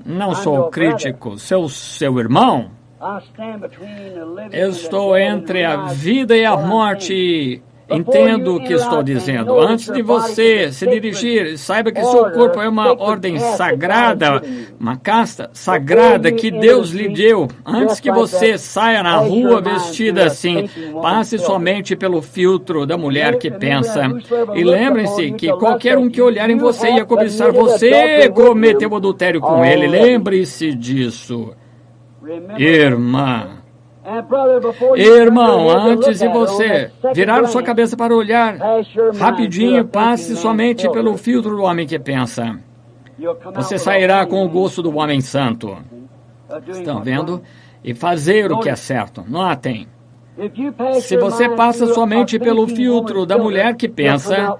Não sou crítico, seu irmão. Eu estou entre a vida e a morte. Entendo o que estou dizendo. Antes de você se dirigir, saiba que seu corpo é uma ordem sagrada, uma casta sagrada que Deus lhe deu. Antes que você saia na rua vestida assim, passe somente pelo filtro da mulher que pensa. E lembrem-se que qualquer um que olhar em você e a cobiçar você, cometeu adultério com ele. Lembre-se disso. Irmã. Irmão, antes de você virar sua cabeça para olhar, rapidinho, passe somente pelo filtro do homem que pensa. Você sairá com o gosto do homem santo. Estão vendo? E fazer o que é certo. Notem. Se você passa somente pelo filtro da mulher que pensa,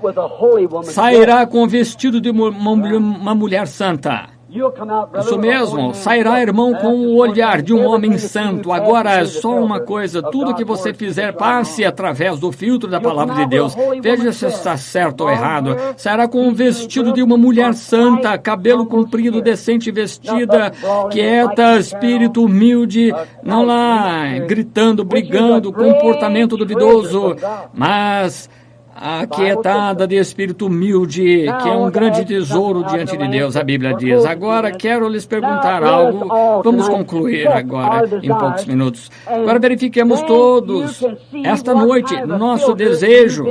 sairá com o vestido de uma mulher santa. Isso mesmo, sairá, irmão, com o olhar de um homem santo. Agora, só uma coisa, tudo que você fizer, passe através do filtro da palavra de Deus. Veja se está certo ou errado. Sairá com um vestido de uma mulher santa, cabelo comprido, decente vestida, quieta, espírito humilde, não lá gritando, brigando, comportamento duvidoso, mas aquietada de espírito humilde, que é um grande tesouro diante de Deus, a Bíblia diz. Agora, quero lhes perguntar algo. Vamos concluir agora, em poucos minutos. Agora, verifiquemos todos, esta noite, nosso desejo.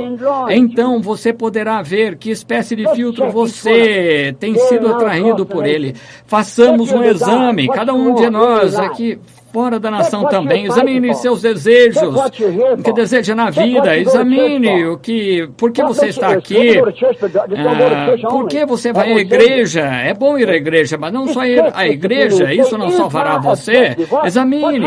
Então, você poderá ver que espécie de filtro você tem sido atraído por ele. Façamos um exame, cada um de nós aqui, fora da nação também. Examine seus desejos, o que deseja na vida. Examine por que você está aqui, por que você vai à igreja. É bom ir à igreja, mas não só ir à igreja, isso não salvará você. Examine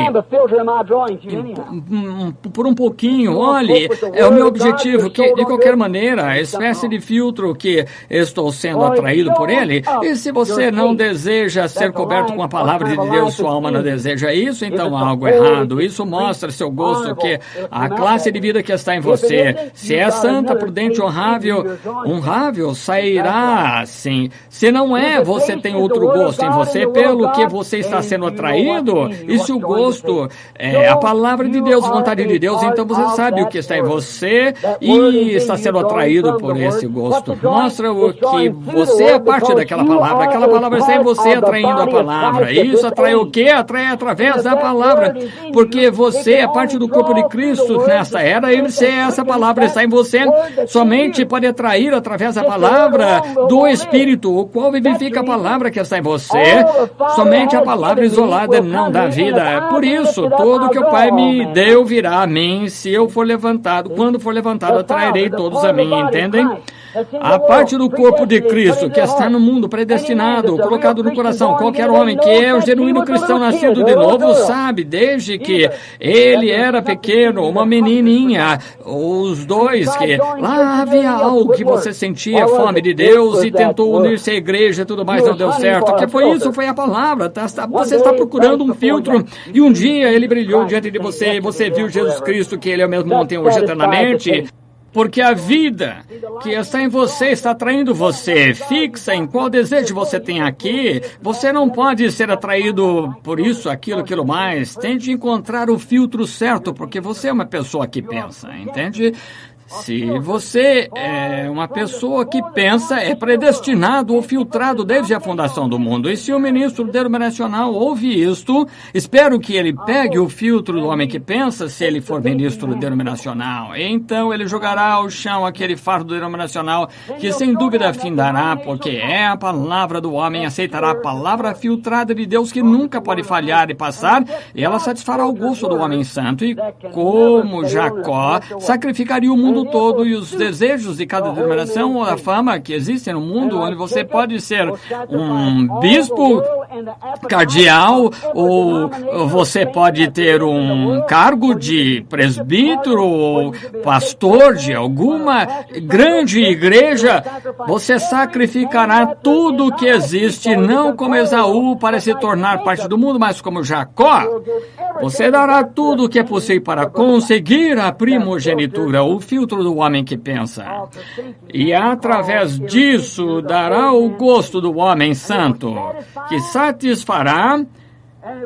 por um pouquinho. Olhe, é o meu objetivo, que de qualquer maneira, a espécie de filtro que estou sendo atraído por ele. E se você não deseja ser coberto com a palavra de Deus, sua alma não deseja isso, então há algo errado. Isso mostra seu gosto, que a classe de vida que está em você, se é santa, prudente, honrável, sairá assim. Se não é, você tem outro gosto em você, pelo que você está sendo atraído. E se o gosto é a palavra de Deus, vontade de Deus, então você sabe o que está em você e está sendo atraído por esse gosto. Mostra o que você é parte daquela palavra. Aquela palavra está em você, atraindo a palavra. E isso atrai o quê? Atrai através da palavra, porque você é parte do corpo de Cristo nessa era, e se essa palavra está em você, somente pode atrair através da palavra do Espírito, o qual vivifica a palavra que está em você. Somente a palavra isolada não dá vida. Por isso, tudo que o Pai me deu virá a mim, se eu for levantado. Quando for levantado, atrairei todos a mim, entendem? A parte do corpo de Cristo que está no mundo, predestinado, colocado no coração. Qualquer homem que é um genuíno cristão nascido de novo sabe, desde que ele era pequeno, uma menininha, os dois, que lá havia algo que você sentia, fome de Deus, e tentou unir-se à igreja e tudo mais, não deu certo. O que foi isso? Foi a palavra. Você está procurando um filtro, e um dia ele brilhou diante de você, e você viu Jesus Cristo, que ele é o mesmo ontem, hoje, eternamente. Porque a vida que está em você está atraindo você. Fixa em qual desejo você tem aqui. Você não pode ser atraído por isso, aquilo mais. Tente encontrar o filtro certo, porque você é uma pessoa que pensa, entende? Se você é uma pessoa que pensa, é predestinado ou filtrado desde a fundação do mundo. E se o ministro denominacional ouve isto, espero que ele pegue o filtro do homem que pensa, se ele for ministro denominacional. Então ele jogará ao chão aquele fardo denominacional que sem dúvida findará, porque é a palavra do homem, aceitará a palavra filtrada de Deus que nunca pode falhar e passar, e ela satisfará o gosto do homem santo. E como Jacó sacrificaria o mundo todo e os desejos de cada denominação, ou a fama que existe no mundo, onde você pode ser um bispo, cardeal, ou você pode ter um cargo de presbítero ou pastor de alguma grande igreja. Você sacrificará tudo que existe, não como Esaú para se tornar parte do mundo, mas como Jacó. Você dará tudo o que é possível para conseguir a primogenitura, o filtro do homem que pensa. E através disso dará o gosto do homem santo, que satisfará,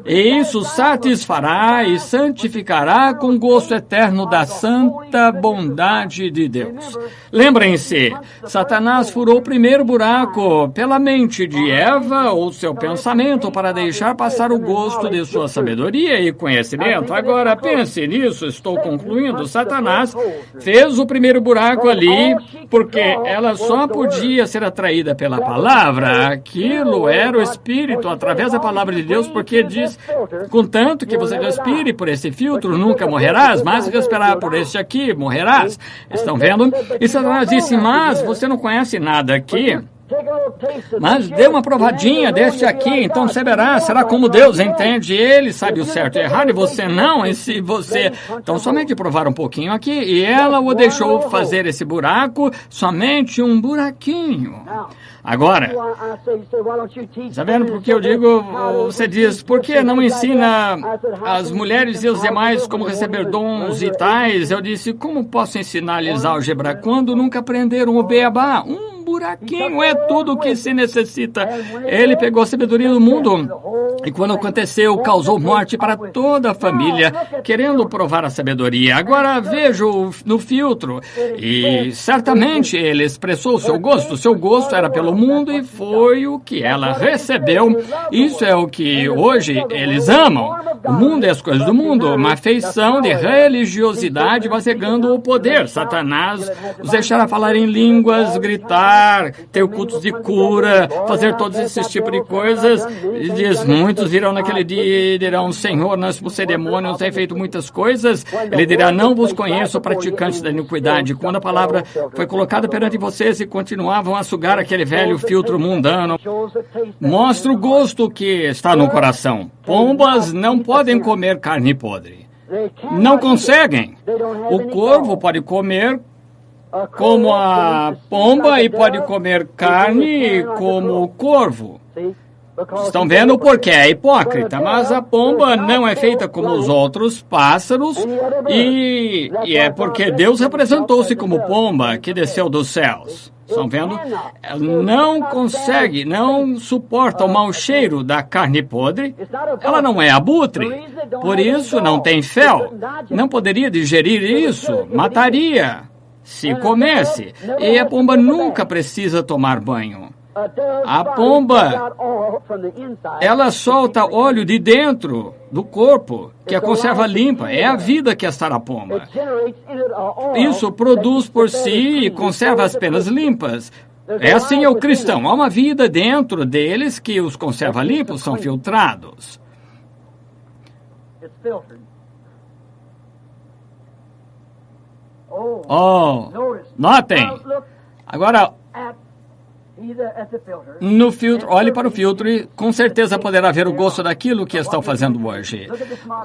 e isso satisfará e santificará com gosto eterno da santa bondade de Deus. Lembrem-se, Satanás furou o primeiro buraco pela mente de Eva ou seu pensamento para deixar passar o gosto de sua sabedoria e conhecimento. Agora pense nisso, estou concluindo. Satanás fez o primeiro buraco ali porque ela só podia ser atraída pela palavra. Aquilo era o Espírito através da palavra de Deus, porque diz, contanto que você respire por esse filtro, nunca morrerás, mas se respirar por este aqui, morrerás. Estão vendo? E Satanás disse, mas você não conhece nada aqui. Mas dê uma provadinha deste aqui, então você verá, será como Deus entende. Ele sabe o certo e errado e você não. E se você... Então somente provar um pouquinho aqui. E ela o deixou fazer esse buraco, somente um buraquinho. Agora, sabendo por que eu digo, você diz, por que não ensina as mulheres e os demais como receber dons e tais? Eu disse, como posso ensinar-lhes álgebra quando nunca aprenderam o beabá? Um buraquinho é tudo o que se necessita. Ele pegou a sabedoria do mundo e quando aconteceu, causou morte para toda a família, querendo provar a sabedoria. Agora vejo no filtro e certamente ele expressou o seu gosto. Seu gosto era pelo mundo e foi o que ela recebeu. Isso é o que hoje eles amam. O mundo e as coisas do mundo, uma feição de religiosidade vasegando o poder. Satanás os deixará falar em línguas, gritar, ter cultos de cura, fazer todos esses tipos de coisas. E diz, muitos virão naquele dia e dirão, Senhor, nós por ser demônios tem feito muitas coisas. Ele dirá, não vos conheço, praticantes da iniquidade. Quando a palavra foi colocada perante vocês e continuavam a sugar aquele velho filtro mundano, mostra o gosto que está no coração. Pombas não podem comer carne podre. Não conseguem. O corvo pode comer como a pomba e pode comer carne como o corvo. Estão vendo o porquê? É hipócrita, mas a pomba não é feita como os outros pássaros e é porque Deus representou-se como pomba que desceu dos céus. Estão vendo? Ela não consegue, não suporta o mau cheiro da carne podre. Ela não é abutre, por isso não tem fel. Não poderia digerir isso, mataria se comesse. E a pomba nunca precisa tomar banho. A pomba, ela solta óleo de dentro do corpo, que a conserva limpa. É a vida que está na pomba. Isso produz por si e conserva as penas limpas. É assim o cristão. Há uma vida dentro deles que os conserva limpos, são filtrados. Oh, notem. Agora, no filtro, olhe para o filtro e com certeza poderá ver o gosto daquilo que estão fazendo hoje.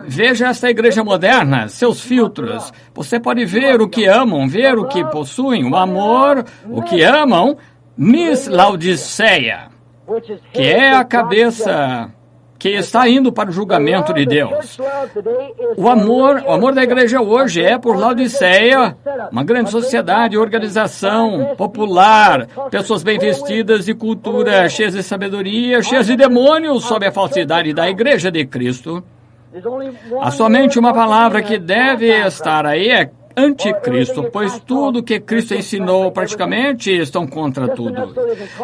Veja esta igreja moderna, seus filtros. Você pode ver o que amam, ver o que possuem, o amor, o que amam. Miss Laodiceia, que é a cabeça que está indo para o julgamento de Deus. O amor da igreja hoje é por Laodiceia, uma grande sociedade, organização popular, pessoas bem vestidas de cultura, cheias de sabedoria, cheias de demônios sob a falsidade da igreja de Cristo. Há somente uma palavra que deve estar aí, é anticristo, pois tudo que Cristo ensinou praticamente estão contra tudo.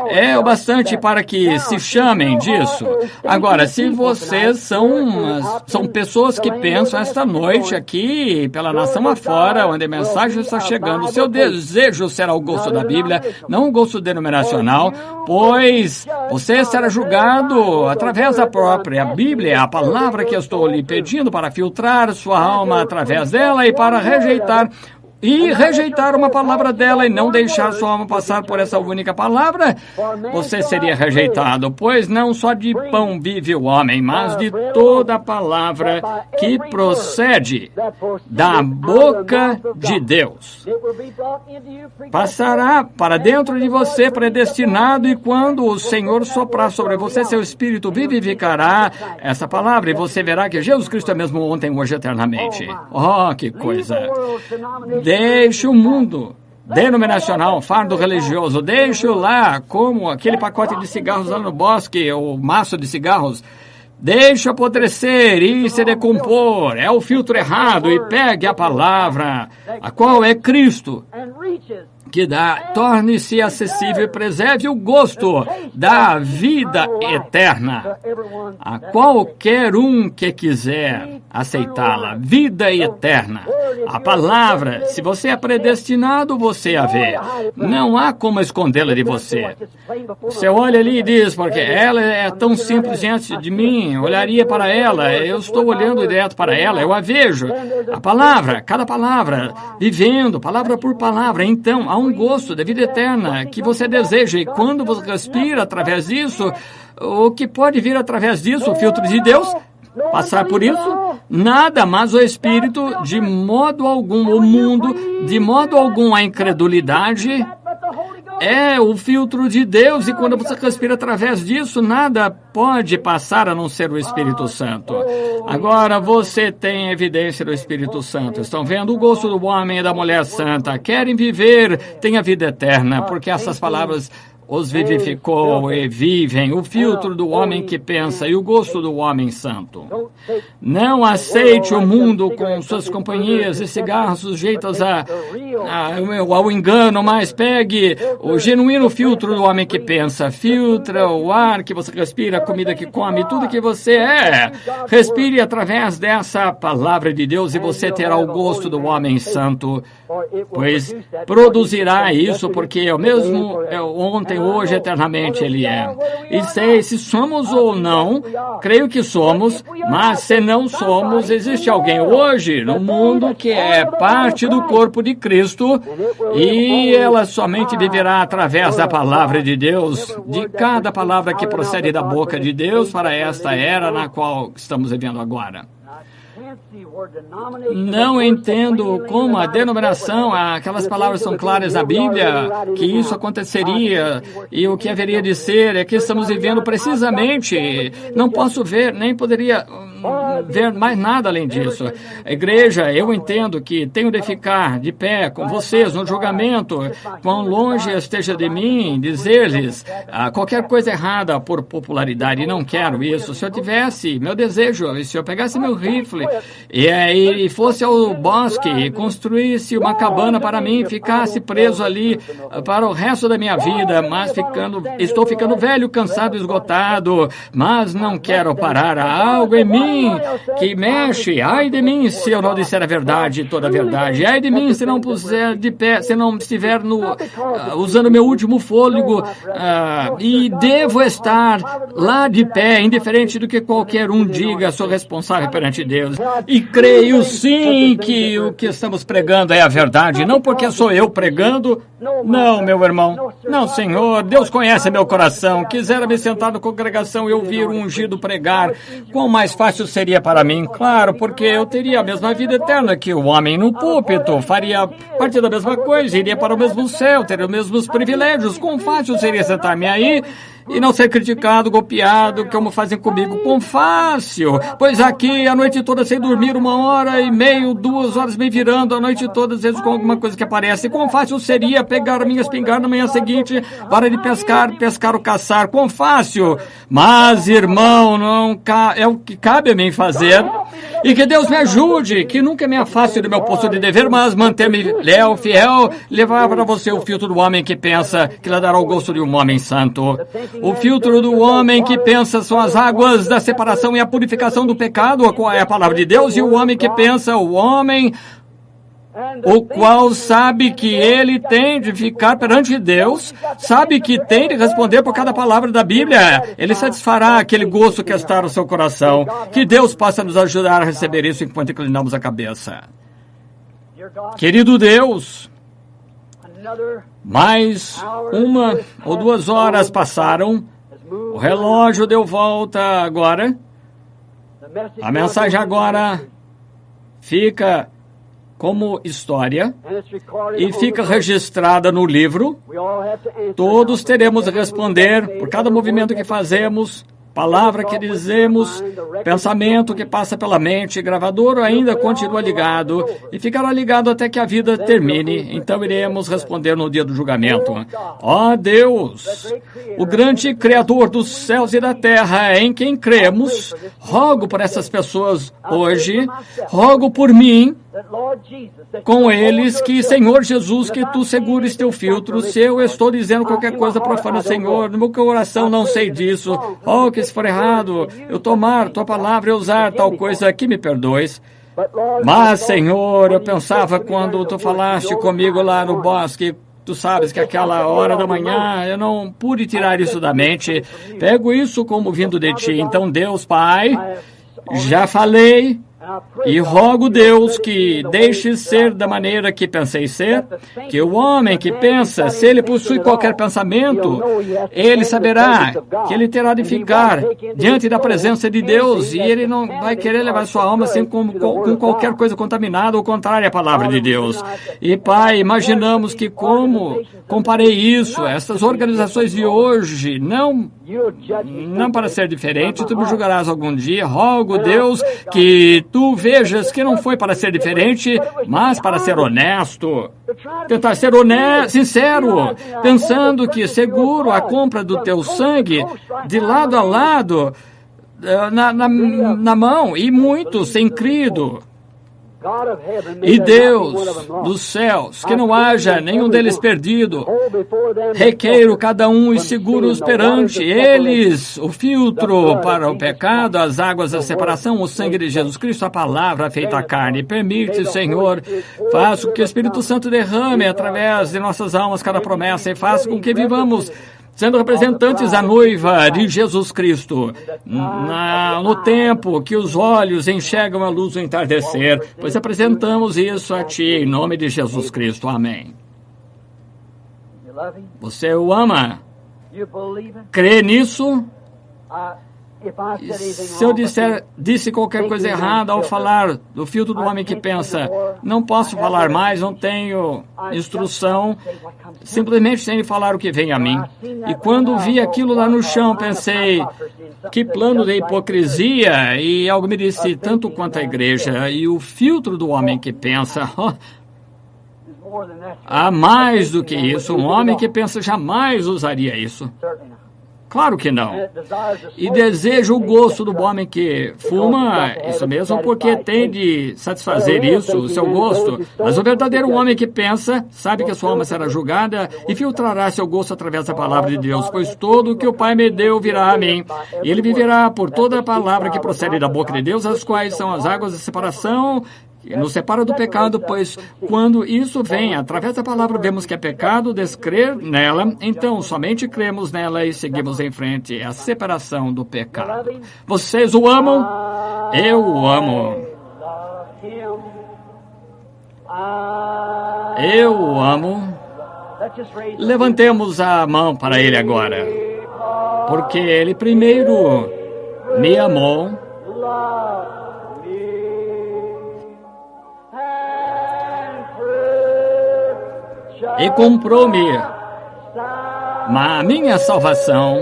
É o bastante para que se chamem disso. Agora, se vocês são pessoas que pensam esta noite aqui, pela nação afora, onde a mensagem está chegando, seu desejo será o gosto da Bíblia, não o gosto denominacional, pois você será julgado através da própria Bíblia, a palavra que eu estou lhe pedindo para filtrar sua alma através dela e para rejeitar uma palavra dela e não deixar sua alma passar por essa única palavra, você seria rejeitado, pois não só de pão vive o homem, mas de toda a palavra que procede da boca de Deus. Passará para dentro de você predestinado, e quando o Senhor soprar sobre você, seu espírito vivificará essa palavra, e você verá que Jesus Cristo é mesmo ontem, hoje, eternamente. Oh, que coisa! Deixe o mundo denominacional, fardo religioso, deixe-o lá como aquele pacote de cigarros lá no bosque, ou maço de cigarros. Deixe apodrecer e se decompor. É o filtro errado. E pegue a palavra, a qual é Cristo, que torne-se acessível e preserve o gosto da vida eterna a qualquer um que quiser aceitá-la. Vida eterna. A palavra, se você é predestinado, você a vê. Não há como escondê-la de você. Você olha ali e diz, porque ela é tão simples diante de mim, olharia para ela, eu estou olhando direto para ela, eu a vejo. A palavra, cada palavra, vivendo, palavra por palavra. Então, há um um gosto da vida eterna que você deseja. E quando você respira através disso, o que pode vir através disso? O filtro de Deus? Passar por isso? Nada, mas o Espírito, de modo algum, o mundo, de modo algum, a incredulidade é o filtro de Deus, e quando você respira através disso, nada pode passar a não ser o Espírito Santo. Agora você tem evidência do Espírito Santo. Estão vendo o gosto do homem e da mulher santa. Querem viver, têm a vida eterna, porque essas palavras os vivificou e vivem, o filtro do homem que pensa e o gosto do homem santo. Não aceite o mundo com suas companhias e cigarros sujeitos ao engano, mas pegue o genuíno filtro do homem que pensa. Filtra o ar que você respira, a comida que come, tudo que você é. Respire através dessa palavra de Deus e você terá o gosto do homem santo, pois produzirá isso, porque é o mesmo ontem, hoje, eternamente Ele é. E sei se somos ou não, creio que somos, mas se não somos, existe alguém hoje no mundo que é parte do corpo de Cristo e ela somente viverá através da palavra de Deus, de cada palavra que procede da boca de Deus para esta era na qual estamos vivendo agora. Não entendo como a denominação, aquelas palavras são claras na Bíblia, que isso aconteceria e o que haveria de ser, é que estamos vivendo precisamente. Não posso ver, nem poderia ver mais nada além disso. A igreja, eu entendo que tenho de ficar de pé com vocês no julgamento, quão longe esteja de mim, dizer-lhes qualquer coisa errada por popularidade, e não quero isso. Se eu tivesse meu desejo, se eu pegasse meu rifle e fosse ao bosque e construísse uma cabana para mim, ficasse preso ali para o resto da minha vida, mas estou ficando velho, cansado, esgotado, mas não quero parar. Há algo em mim que mexe. Ai de mim se eu não disser a verdade, toda a verdade. Ai de mim se não puser de pé, se não estiver usando meu último fôlego, e devo estar lá de pé, indiferente do que qualquer um diga, sou responsável perante Deus. E creio sim que o que estamos pregando é a verdade, não porque sou eu pregando. Não, meu irmão. Não, Senhor. Deus conhece meu coração. Quisera me sentar na congregação e ouvir um ungido pregar. Quão mais fácil seria para mim? Claro, porque eu teria a mesma vida eterna que o homem no púlpito. Faria parte da mesma coisa, iria para o mesmo céu, teria os mesmos privilégios. Quão fácil seria sentar-me aí e não ser criticado, golpeado, como fazem comigo. Quão fácil! Pois aqui a noite toda sem dormir, 1h30, 2 horas me virando, a noite toda, às vezes com alguma coisa que aparece. Quão fácil seria pegar a minha espingarda na manhã seguinte, para de pescar ou caçar. Quão fácil! Mas, irmão, não é o que cabe a mim fazer. E que Deus me ajude, que nunca me afaste do meu posto de dever, mas manter-me leal, fiel, levar para você o filtro do homem que pensa, que lhe dará o gosto de um homem santo. O filtro do homem que pensa são as águas da separação e a purificação do pecado, a qual é a palavra de Deus, e o homem que pensa, o homem o qual sabe que ele tem de ficar perante Deus, sabe que tem de responder por cada palavra da Bíblia. Ele satisfará aquele gosto que está no seu coração. Que Deus possa nos ajudar a receber isso enquanto inclinamos a cabeça. Querido Deus, mais 1 ou 2 horas passaram, o relógio deu volta agora, a mensagem agora fica como história e fica registrada no livro. Todos teremos de responder por cada movimento que fazemos, palavra que dizemos, pensamento que passa pela mente. Gravador ainda continua ligado e ficará ligado até que a vida termine. Então iremos responder no dia do julgamento. Ó Deus, o grande Criador dos céus e da terra, em quem cremos, rogo por essas pessoas hoje, rogo por mim, com eles, que, Senhor Jesus, que Tu segures Teu filtro. Se eu estou dizendo qualquer coisa profana, Senhor, no meu coração não sei disso. Oh, que se for errado, eu tomar Tua palavra e usar tal coisa, que me perdoes. Mas, Senhor, eu pensava quando Tu falaste comigo lá no bosque, Tu sabes que aquela hora da manhã eu não pude tirar isso da mente. Pego isso como vindo de Ti. Então, Deus, Pai, já falei, E rogo, Deus, que deixe ser da maneira que pensei ser, que o homem que pensa, se ele possui qualquer pensamento, ele saberá que ele terá de ficar diante da presença de Deus e ele não vai querer levar sua alma assim com qualquer coisa contaminada ou contrária à palavra de Deus. E, Pai, imaginamos que como comparei isso, essas organizações de hoje, não para ser diferente, tu me julgarás algum dia. Rogo, Deus, que tu vejas que não foi para ser diferente, mas para ser honesto. Tentar ser honesto, sincero, pensando que seguro a compra do teu sangue de lado a lado, na mão, e muito sem crido. E Deus dos céus, que não haja nenhum deles perdido, requeiro cada um e seguro-os perante eles, o filtro para o pecado, as águas da separação, o sangue de Jesus Cristo, a palavra feita carne. Permite, Senhor, faça com que o Espírito Santo derrame através de nossas almas cada promessa e faça com que vivamos sendo representantes da noiva de Jesus Cristo, no tempo que os olhos enxergam a luz do entardecer, pois apresentamos isso a Ti, em nome de Jesus Cristo. Amém. Você o ama? Crê nisso? Se eu disse qualquer coisa errada ao falar do filtro do homem que pensa, não posso falar mais, não tenho instrução, simplesmente tenho de falar o que vem a mim. E quando vi aquilo lá no chão, pensei, que plano de hipocrisia, e algo me disse, tanto quanto a igreja, e o filtro do homem que pensa, há mais do que isso, um homem que pensa jamais usaria isso. Claro que não. E deseja o gosto do homem que fuma, isso mesmo, porque tem de satisfazer isso, o seu gosto. Mas o verdadeiro homem que pensa, sabe que a sua alma será julgada e filtrará seu gosto através da palavra de Deus, pois todo o que o Pai me deu virá a mim. E ele viverá por toda a palavra que procede da boca de Deus, as quais são as águas de separação, e nos separa do pecado, pois quando isso vem através da palavra, vemos que é pecado descrer nela, então somente cremos nela e seguimos em frente. É a separação do pecado. Vocês o amam? Eu o amo. Eu o amo. Levantemos a mão para ele agora, porque ele primeiro me amou e comprou-me a minha salvação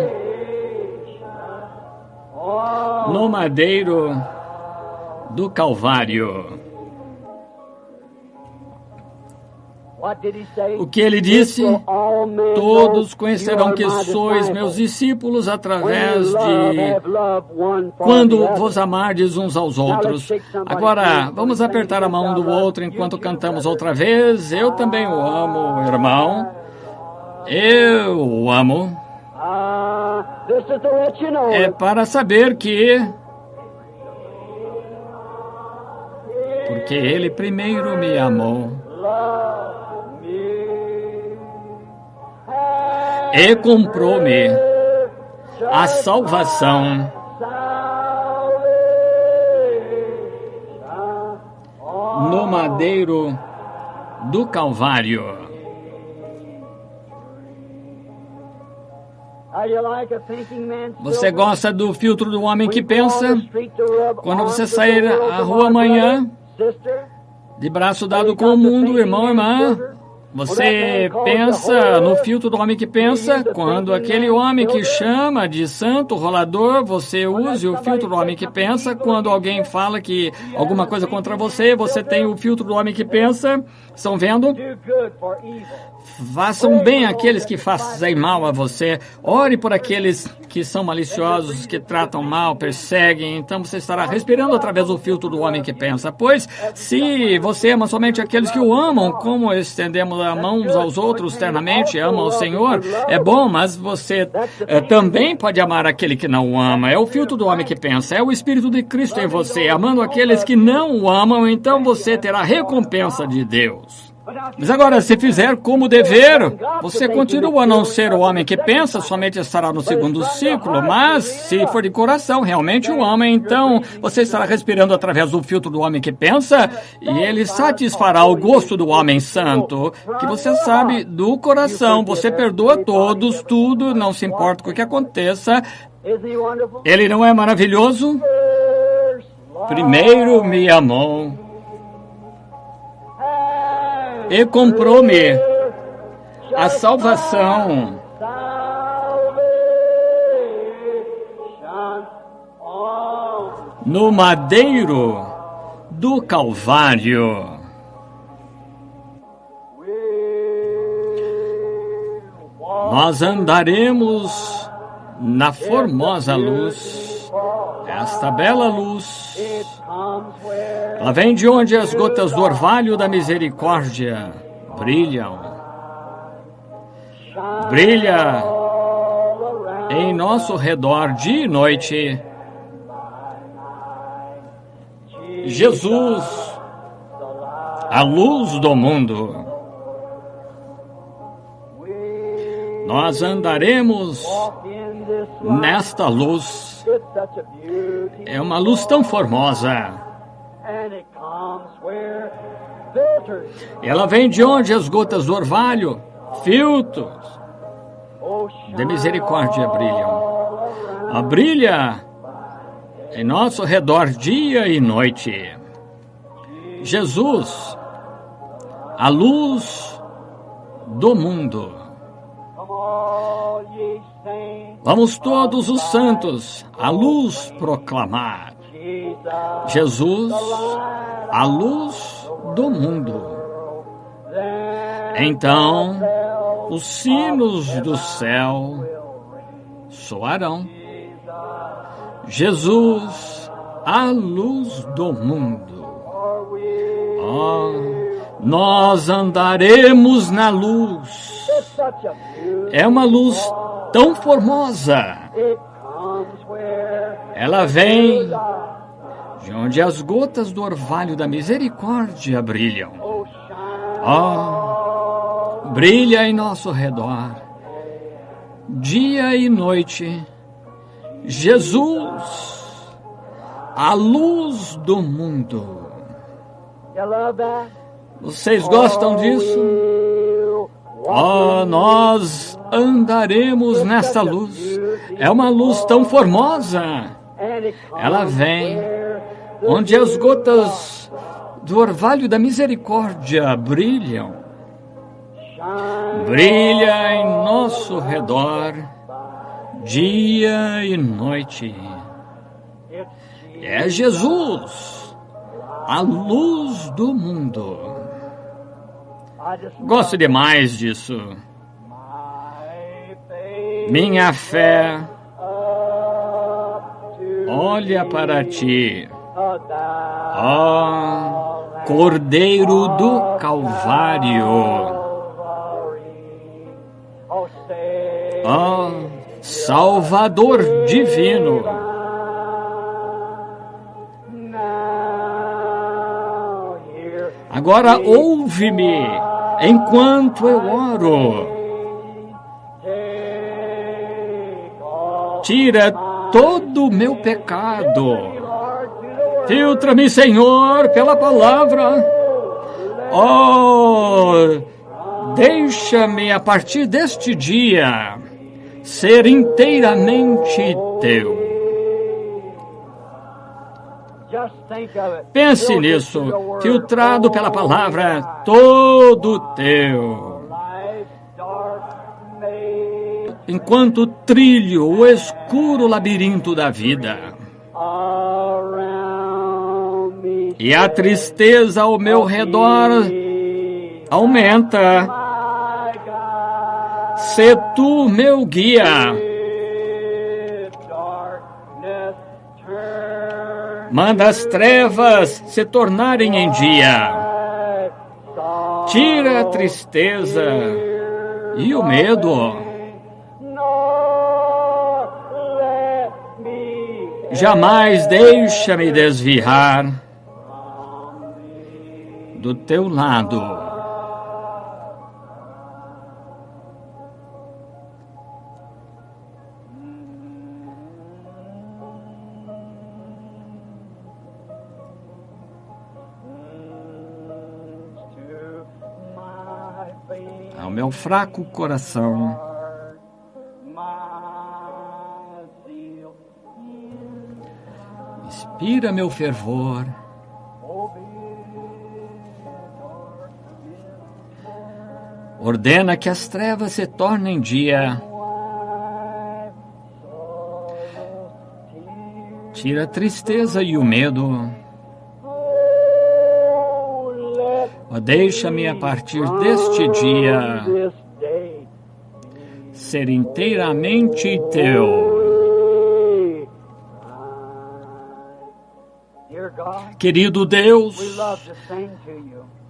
no madeiro do Calvário. O que ele disse? Todos conhecerão que sois meus discípulos através de quando vos amardes uns aos outros. Agora, vamos apertar a mão do outro enquanto cantamos outra vez. Eu também o amo, irmão. Eu o amo. É para saber que... porque ele primeiro me amou e comprou-me a salvação no madeiro do Calvário. Você gosta do filtro do homem que pensa? Quando você sair à rua amanhã, de braço dado com o mundo, irmão, irmã, você pensa no filtro do homem que pensa? Quando aquele homem que chama de santo rolador, você use o filtro do homem que pensa. Quando alguém fala que alguma coisa contra você, você tem o filtro do homem que pensa. Estão vendo? Façam bem aqueles que fazem mal a você. Ore por aqueles que são maliciosos, que tratam mal, perseguem. Então você estará respirando através do filtro do homem que pensa. Pois, se você ama somente aqueles que o amam, como estendemos a mão uns aos outros eternamente, amam o Senhor, é bom, mas você também pode amar aquele que não o ama. É o filtro do homem que pensa. É o Espírito de Cristo em você. Amando aqueles que não o amam, então você terá recompensa de Deus. Mas agora, se fizer como dever, você continua a não ser o homem que pensa, somente estará no segundo ciclo. Mas, se for de coração, realmente o homem, então você estará respirando através do filtro do homem que pensa, e ele satisfará o gosto do homem santo, que você sabe do coração. Você perdoa todos, tudo, não se importa com o que aconteça. Ele não é maravilhoso? Primeiro me amou e comprou-me a salvação. No madeiro do Calvário. Nós andaremos na formosa luz, esta bela luz. Ela vem de onde as gotas do orvalho da misericórdia brilham. Brilha em nosso redor dia e noite. Jesus, a luz do mundo. Nós andaremos nesta luz. É uma luz tão formosa. Ela vem de onde as gotas do orvalho, filtros de misericórdia brilham. Ela brilha em nosso redor dia e noite. Jesus, a luz do mundo. Vamos todos os santos a luz proclamar. Jesus, a luz do mundo. Então, os sinos do céu soarão. Jesus, a luz do mundo. Oh, nós andaremos na luz. É uma luz tão formosa. Ela vem de onde as gotas do orvalho da misericórdia brilham. Oh, brilha em nosso redor, dia e noite. Jesus, a luz do mundo. Vocês gostam disso? Oh, nós andaremos nesta luz. É uma luz tão formosa. Ela vem onde as gotas do orvalho da misericórdia brilham. Brilha em nosso redor, dia e noite. É Jesus, a luz do mundo. Gosto demais disso. Minha fé olha para ti, ó Cordeiro do Calvário, ó Salvador divino. Agora ouve-me enquanto eu oro. Tira todo o meu pecado. Filtra-me, Senhor, pela palavra. Oh, deixa-me a partir deste dia ser inteiramente teu. Pense nisso, filtrado pela palavra, todo teu. Enquanto trilho o escuro labirinto da vida, e a tristeza ao meu redor aumenta, sê tu meu guia. Manda as trevas se tornarem em dia. Tira a tristeza e o medo. Jamais deixa-me desviar do teu lado. ao meu fraco coração. Inspira meu fervor. Ordena que as trevas se tornem dia. Tira a tristeza e o medo. Deixa-me a partir deste dia ser inteiramente teu. Querido Deus,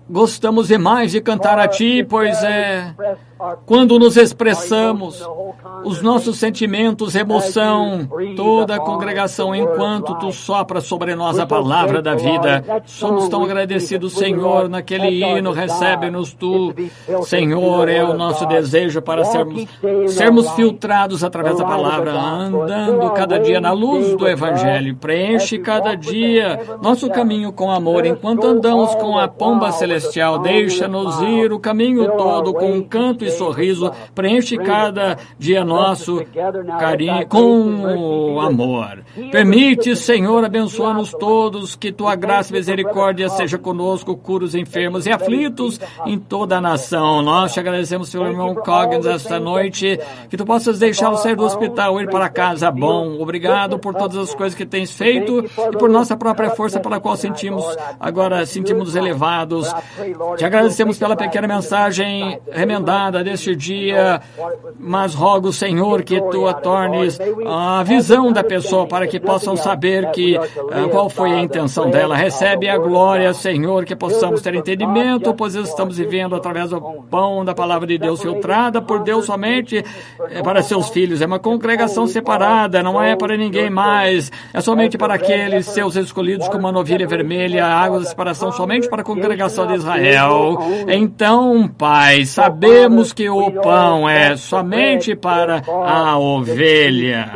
gostamos demais de cantar a Ti, pois quando nos expressamos, os nossos sentimentos, emoção, toda a congregação, enquanto Tu sopras sobre nós a palavra da vida, somos tão agradecidos, Senhor, naquele hino, recebe-nos Tu, Senhor, é o nosso desejo para sermos filtrados através da palavra, andando cada dia na luz do Evangelho, preenche cada dia nosso caminho com amor, enquanto andamos com a pomba celestial, deixa-nos ir o caminho todo com um canto e sorriso, preenche cada dia nosso carinho com amor. Permite, Senhor, abençoa-nos todos, que Tua graça e misericórdia seja conosco, cura os enfermos e aflitos em toda a nação. Nós te agradecemos, Senhor irmão Coggins, esta noite, que Tu possas deixá-lo sair do hospital, ir para casa bom. Obrigado por todas as coisas que tens feito e por nossa própria força pela qual sentimos elevados. Te agradecemos pela pequena mensagem remendada deste dia, mas rogo, Senhor, que Tu a tornes a visão da pessoa para que possam saber qual foi a intenção dela. Recebe a glória, Senhor, que possamos ter entendimento, pois estamos vivendo através do pão da palavra de Deus, filtrada por Deus somente para seus filhos. É uma congregação separada, não é para ninguém mais, é somente para aqueles seus escolhidos como uma novilha vermelha, água da separação somente para a congregação de Israel. Então, Pai, sabemos que o pão é somente para a ovelha.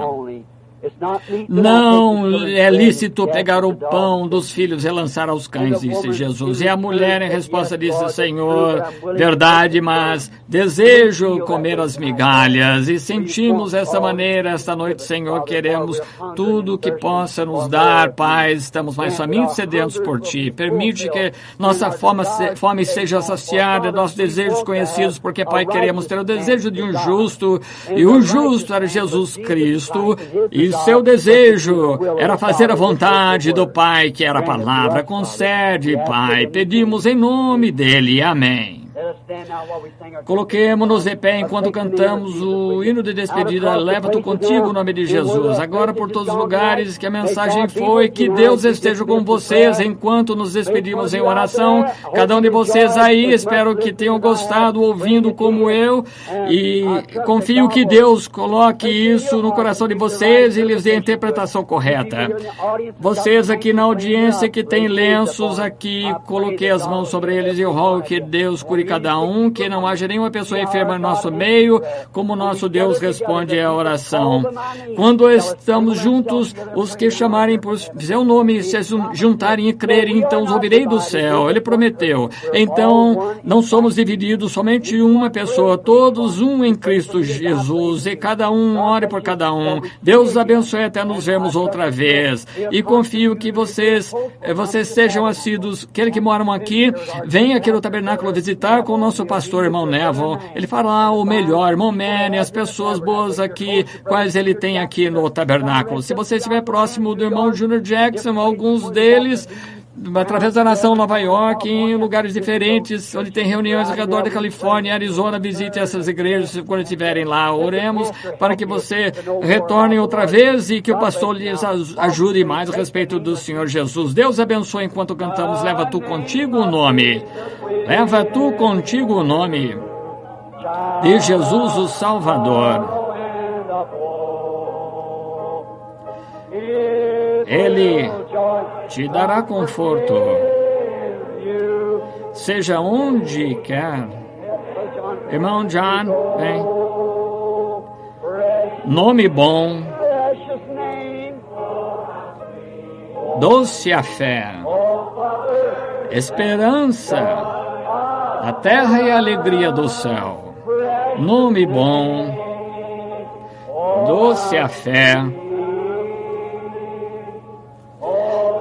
Não é lícito pegar o pão dos filhos e lançar aos cães, disse Jesus. E a mulher, em resposta, disse: Senhor, verdade, mas desejo comer as migalhas. E sentimos essa maneira esta noite, Senhor. Queremos tudo que possa nos dar, Pai. Estamos mais famintos e sedentos por Ti. Permite que nossa fome seja saciada, nossos desejos conhecidos, porque, Pai, queremos ter o desejo de um justo, e o justo era Jesus Cristo, e seu desejo era fazer a vontade do Pai, que era a palavra. Concede, Pai, pedimos em nome dele. Amém. Coloquemos-nos de pé enquanto cantamos o hino de despedida, Leva-tu contigo o nome de Jesus. Agora por todos os lugares que a mensagem foi, que Deus esteja com vocês enquanto nos despedimos em oração. Cada um de vocês aí, espero que tenham gostado ouvindo como eu, e confio que Deus coloque isso no coração de vocês e lhes dê a interpretação correta. Vocês aqui na audiência que tem lenços aqui, coloquei as mãos sobre eles e eu rogo que Deus cure cada um, que não haja nenhuma pessoa enferma no nosso meio, como nosso Deus responde à oração. Quando estamos juntos, os que chamarem por seu nome, se juntarem e crerem, então os ouvirei do céu. Ele prometeu. Então, não somos divididos, somente uma pessoa, todos um em Cristo Jesus, e cada um ore por cada um. Deus abençoe até nos vermos outra vez. E confio que vocês sejam assíduos, aqueles que moram aqui, venham aqui no tabernáculo visitar com o nosso pastor, irmão Neville. Ele fará o melhor, irmão Manny, as pessoas boas aqui, quais ele tem aqui no tabernáculo. Se você estiver próximo do irmão Junior Jackson, alguns deles, através da nação Nova York, em lugares diferentes, onde tem reuniões ao redor da Califórnia e Arizona, visite essas igrejas quando estiverem lá. Oremos para que você retorne outra vez e que o pastor lhes ajude mais a respeito do Senhor Jesus. Deus abençoe enquanto cantamos Leva Tu Contigo o Nome. Leva Tu Contigo o Nome de Jesus o Salvador. Ele te dará conforto, seja onde quer. Irmão John, vem. Nome bom, doce a fé, esperança a terra e a alegria do céu. Nome bom, doce a fé,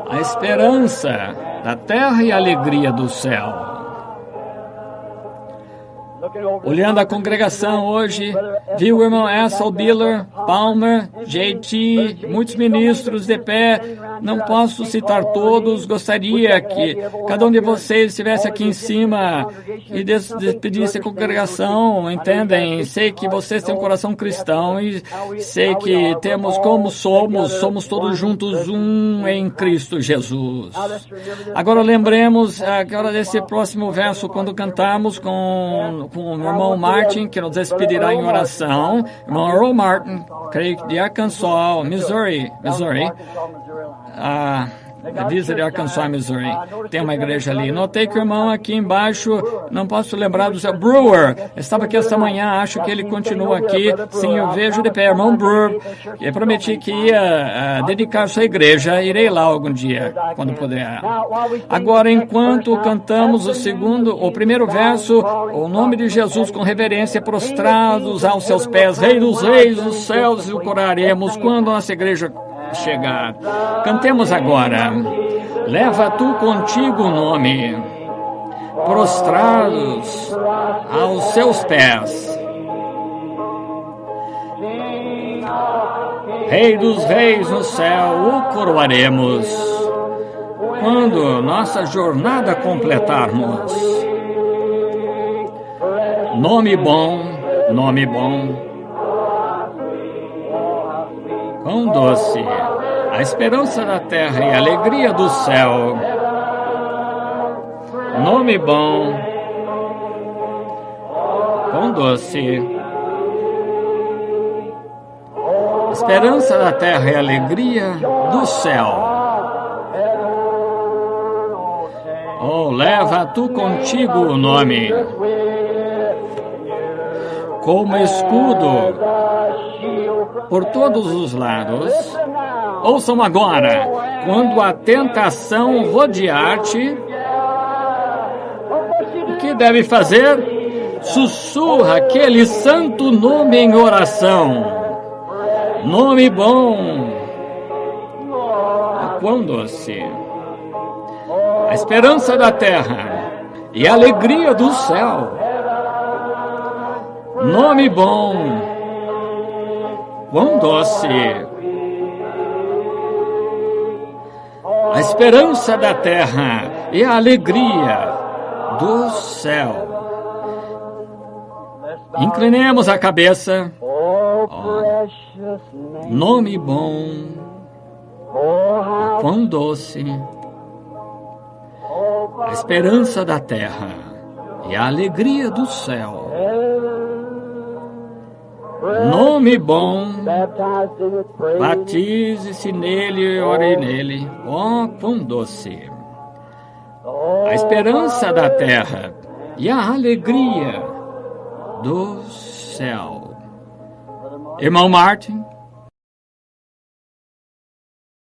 a esperança da terra e a alegria do céu. Olhando a congregação hoje, vi o irmão Essel Biller, Palmer, JT, muitos ministros de pé. Não posso citar todos, gostaria que cada um de vocês estivesse aqui em cima e despedisse a congregação, entendem? Sei que vocês têm um coração cristão e sei que temos como somos todos juntos um em Cristo Jesus. Agora lembremos agora desse próximo verso quando cantamos com o irmão Martin, que nos despedirá em oração. Irmão Earl Martin, creio que de Arkansas, Missouri. Divisa de Arkansas, Missouri. Tem uma igreja ali. Notei que o irmão aqui embaixo, não posso lembrar do seu Brewer, estava aqui esta manhã, acho que ele continua aqui. Sim, eu vejo de pé, irmão Brewer. Eu prometi que ia dedicar sua igreja, irei lá algum dia, quando puder. Agora, enquanto cantamos o primeiro verso, o nome de Jesus com reverência, prostrados aos seus pés, Rei dos Reis, os céus, e o coraremos quando nossa igreja chegar. Cantemos agora. Leva tu contigo o nome, prostrados aos seus pés. Rei dos reis no céu, o coroaremos quando nossa jornada completarmos. Nome bom, quão doce, a esperança da terra e a alegria do céu. Nome bom, quão doce, esperança da terra e a alegria do céu. Oh, leva tu contigo o nome, como escudo por todos os lados. Ouçam agora, quando a tentação rodear-te, o que deve fazer? Sussurra aquele santo nome em oração. Nome bom, quão doce, a esperança da terra e a alegria do céu. Nome bom, quão doce, a esperança da terra e a alegria do céu. Inclinemos a cabeça. Nome bom, quão doce, a esperança da terra e a alegria do céu. Nome bom, batize-se nele e ore nele. Oh, quão doce, a esperança da terra e a alegria do céu. Irmão Martin.